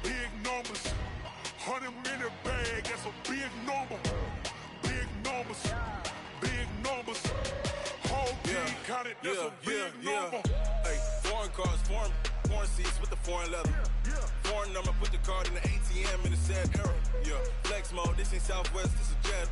Big numbers, 100-minute bag, that's a big number. Big numbers, whole team counted, that's a big number. Hey, foreign cars, foreign seats with the foreign leather. Foreign number, put the card in the ATM in the sad era. Yeah, flex mode, this ain't Southwest, this a jet.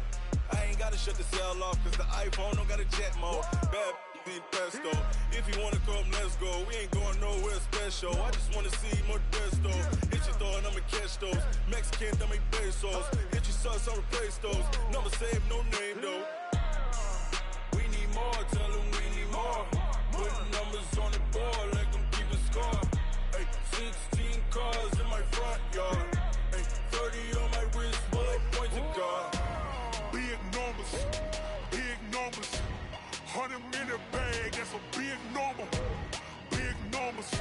I ain't gotta shut the cell off, cause the iPhone don't got a jet mode. Bad in pesto. If you wanna come, let's go. We ain't going nowhere special. I just wanna see Modesto. Hit your thought, I'ma catch those. Mexican, don't make pesos. Hit your sus, I'll replace those. Number saved, no name though. We need more, tell them we need more. Putting numbers on the board like I'm keeping score. Hey, 16 cars in my front yard. Hey, 30 on my wrist, bullet point to God. Big numbers, 100-minute bag, that's a big number. Big numbers,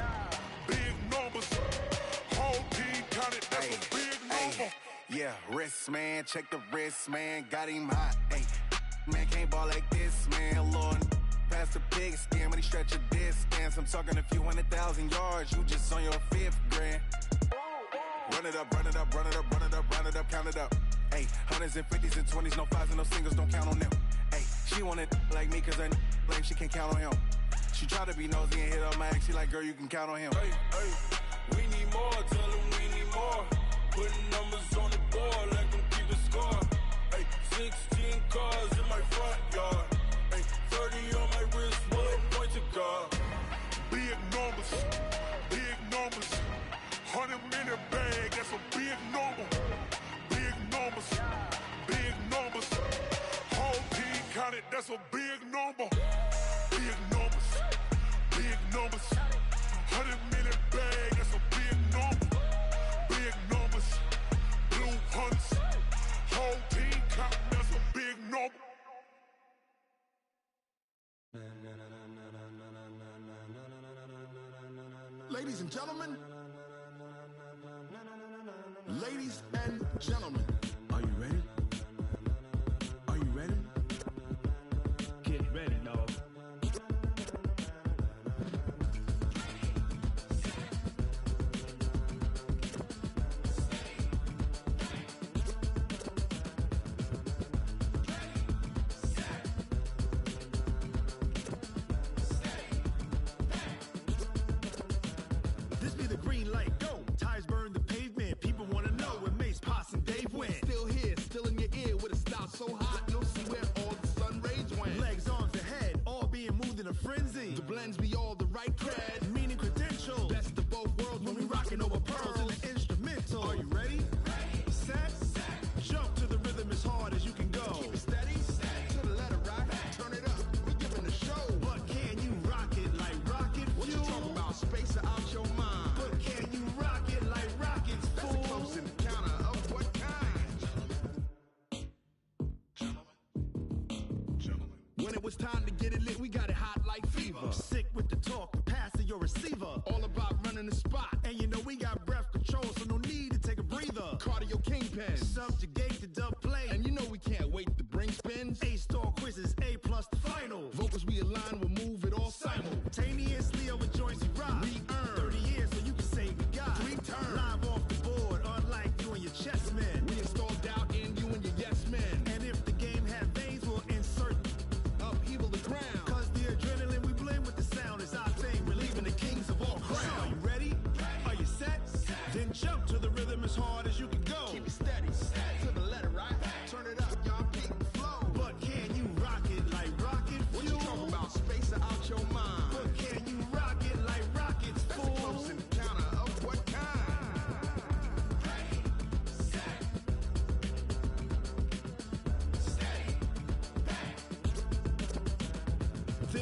whole team counted, that's a big number. Yeah, wrist man, check the wrist man, got him hot. Ay, man can't ball like this, man. Lord, past the pig skin when he stretch a distance. I'm talking a few 100,000 yards, you just on your 5th grand. Run it up, count it up. Ay, 100s and 50s and 20s, no 5s and no singles, don't count on them. Ay, she want it like me, cause her lame, she can't count on him. She try to be nosy and hit up my ex, she like, girl, you can count on him. Hey, we need more, tell them we need more. Putting numbers on the board like I'm keeping score. Hey, 16 cars in my front yard. Hey, 30 on my wrist, bullet point to God. Big numbers, 100-minute bag, that's a big number. Big numbers, whole team counted, that's a big number. Big numbers, 100-minute bag, that's a big number. Big numbers, blue hunts, whole team counting, that's a big number. Ladies and gentlemen, are you ready? Are you ready? Get ready, dog. This be the green light, go. Tires burn the pavement. People wanna know where Mace, Posse, and Dave went. Still here, still in your ear with a style so hot, you'll see where all the sun rays went. Legs, arms, and head, all being moved in a frenzy. The blends be all the right cred, meaning credentials. Best of both worlds when we rockin' over pearls in the instrumental. Are you ready? Set. Jump to the rhythm as hard as you can go. Keep it steady. To the letter right. Turn it up. We giving the show. But can you rock it like rocket fuel? What you talking about? Space out your mind. But can you rock it like rockets, fool? That's a close encounter of what kind? When it was time to get it lit, we got it hot like fever. Sick with the talk, pass to your receiver. All about running the spot. And you know we got breath control, so no need to take a breather. Cardio kingpin, subjugate the dub play. And you know we can't wait to bring spins. A-star quizzes, A+ the final. Vocals we align, we'll move it all simultaneously over joints we rock. We earn 30 years so you can say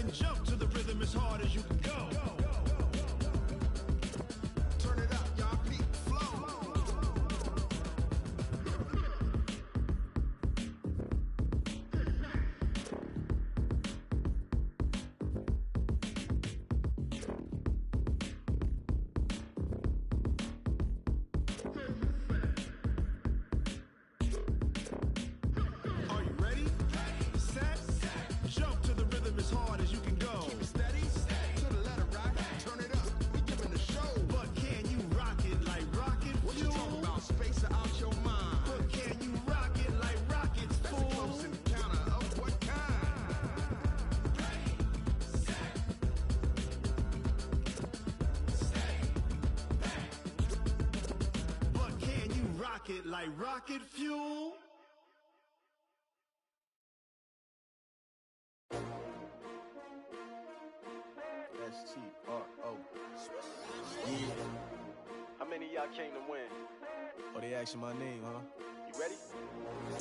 and jump to the rhythm as hard as you can go. Turn it up, y'all. Peak flow. Are you ready? Set. Jump to the rhythm as hard as you can go. Keep it steady. To the letter, right? Turn it up. We giving the show. But can you rock it like rocket fuel? What you talking about? Space out your mind. But can you rock it like rockets, fool? That's a close encounter of what kind? But can you rock it like rocket fuel? S-T-R-O. Yeah. How many of y'all came to win? Oh, they asking my name, huh? You ready?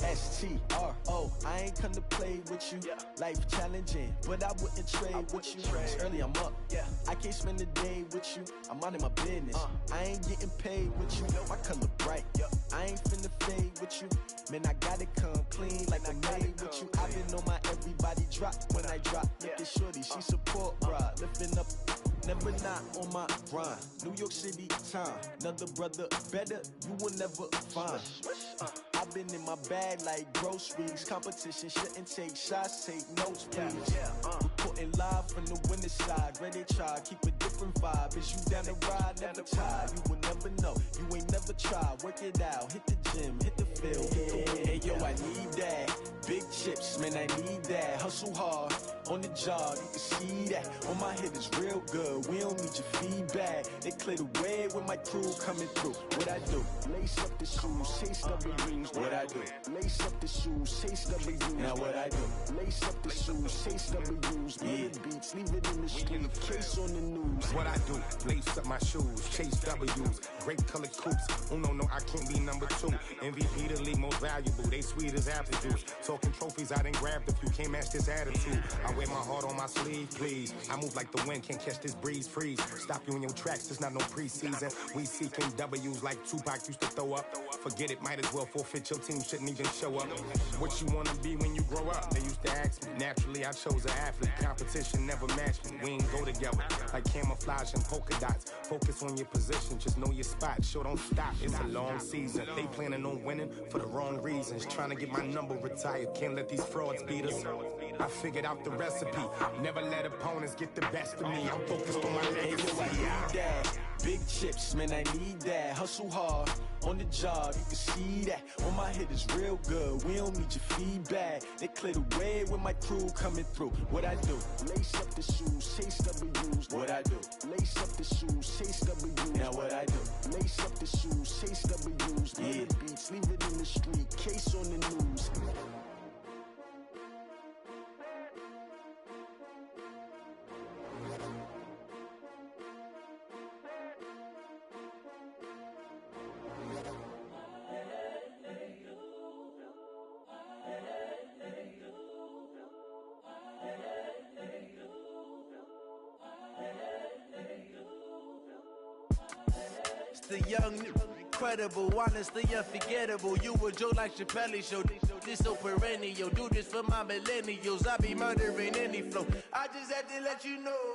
S-T-R-O. I ain't come to play with you. Life challenging, but I wouldn't trade with you. It's early, I'm up. I can't spend the day with you. I'm minding my business. I ain't getting paid with you. My color bright. I ain't finna fade with you. Man, I gotta come clean like I'm made with you. I've been on my everybody drop when I drop. Look at shorty, she support ride. Lifting up, never not on my grind. New York City time. Another brother better, you will never find. I've been in my bag like groceries. Competition shouldn't take shots, take notes, please. Reporting live from the winning side. Ready to try, keep a different vibe. Is you down the ride, never tired. You will never know, you ain't never tried. Work it out, hit the gym, hit the field. Hey yo, I need that. Big chips, man, I need that. Hustle hard, on the job, you can see that. On my head is real good, we don't need your feedback. They clear the way with my crew coming through. What I do? Lace up the shoes, chase W's. What I do? Lace up the shoes, chase W's. Now what I do? Lace up the shoes, chase W's. Yeah. Beats, leave it in the street, case on the news. What I do? Lace up my shoes, chase W's. Great colored coops. Oh no, I can't be number 2. MVP the league most valuable. They sweet as apple juice. Talking trophies, I didn't grab the few. Can't match this attitude. I wear my heart on my sleeve, please. I move like the wind, can't catch this breeze, freeze. Stop you in your tracks, there's not no preseason. We seeking W's like Tupac used to throw up. Forget it, might as well forfeit. Your team shouldn't even show up. What you wanna be when you grow up? They used to ask me. Naturally, I chose an athlete. Competition never matched me. We ain't go together like camouflage and polka dots. Focus on your position, just know your spot. Show don't stop, it's a long season. They planning on winning for the wrong reasons. Trying to get my number retired, can't let these frauds beat us. I figured out the recipe. Never let opponents get the best of me. I'm focused on my legacy. I need that. Big chips, man, I need that. Hustle hard, on the job, you can see that. On my head is real good, we don't need your feedback. They clear the way with my crew coming through. What I do? Lace up the shoes, chase W's. What I do? Lace up the shoes, chase W's. Now what I do? Lace up the shoes, chase W's. Yeah. Beats, leave it in the street, case on the news. The young, incredible, honestly unforgettable. You a Joe like Chappelle show. This so perennial. Do this for my millennials. I be murdering any flow. I just had to let you know.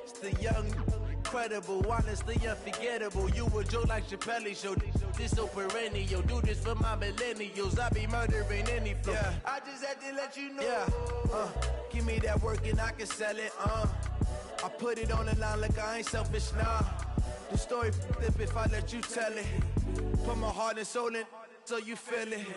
It's the young, incredible, honestly unforgettable. You a Joe like Chappelle show. This so perennial. Do this for my millennials. I be murdering any flow. Yeah. I just had to let you know. Yeah. Give me that work and I can sell it. I put it on the line like I ain't selfish, nah. The story flip if I let you tell it. Put my heart and soul in so you feel it.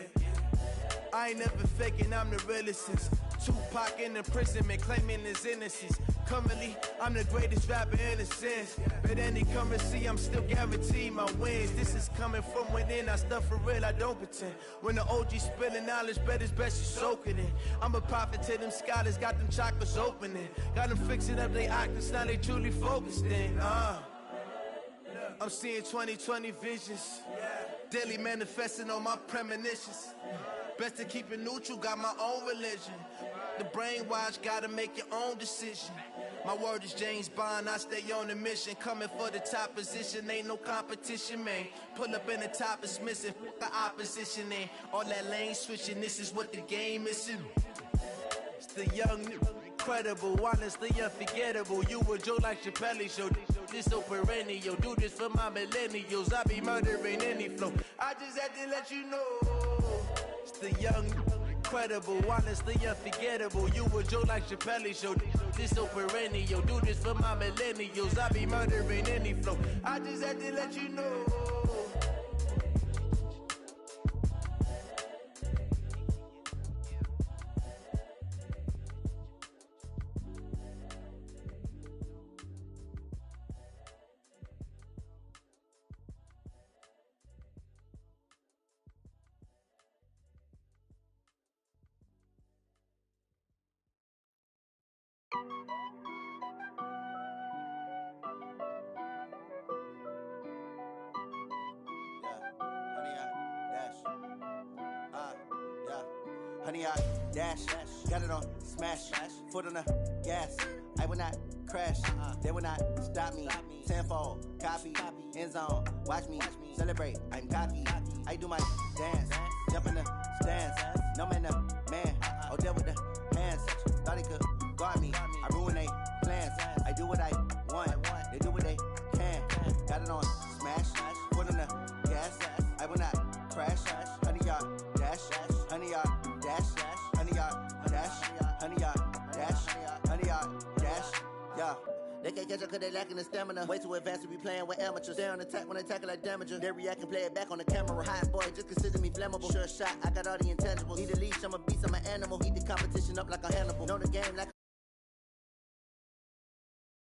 I ain't never faking, I'm the realest since Tupac in imprisonment, claiming his innocence. Currently, I'm the greatest rapper in a sense. But any currency, I'm still guaranteed my wins. This is coming from within, I stuff for real, I don't pretend. When the OG spilling knowledge, bet it's best you soak it in. I'm a prophet to them scholars, got them chakras opening. Got them fixing up they octaves, now they truly focused in. I'm seeing 2020 visions, daily manifesting on my premonitions. Best to keep it neutral, got my own religion. The brainwash, gotta make your own decision. My word is James Bond, I stay on the mission. Coming for the top position, ain't no competition, man. Pull up in the top, it's missing, the opposition ain't. All that lane switching, this is what the game missing. It's the young, incredible, honestly unforgettable. You a joke like Chappelle show. This so perennial, do this for my millennials. I be murdering any flow. I just had to let you know. It's the young, incredible, honestly unforgettable. You a joke like Chappelle show. This so perennial, do this for my millennials. I be murdering any flow. I just had to let you know. Honey, I dash, got it on smash, foot on the gas. I will not crash, they will not stop me. Tenfold, copy, end zone, watch me celebrate. I'm cocky, I do my dance, jump in the stands. No man, man, oh there with the hands. Thought he could guard me, I ruin they plans. I do what I want, they do what they can. Got it on smash, foot on the gas. I will not crash, honey, y'all dash, honey, y'all dash, honey, y'all dash, honey, y'all dash, honey, y'all dash, yeah. They can't catch up cause they lacking the stamina. Way too advanced to be playing with amateurs. Stay on attack when they tackle like damager. They react and play it back on the camera. Hot boy, just consider me flammable. Sure shot, I got all the intangibles. Need a leash, I'm a beast, I'm an animal. Heat the competition up like a Hannibal. Know the game like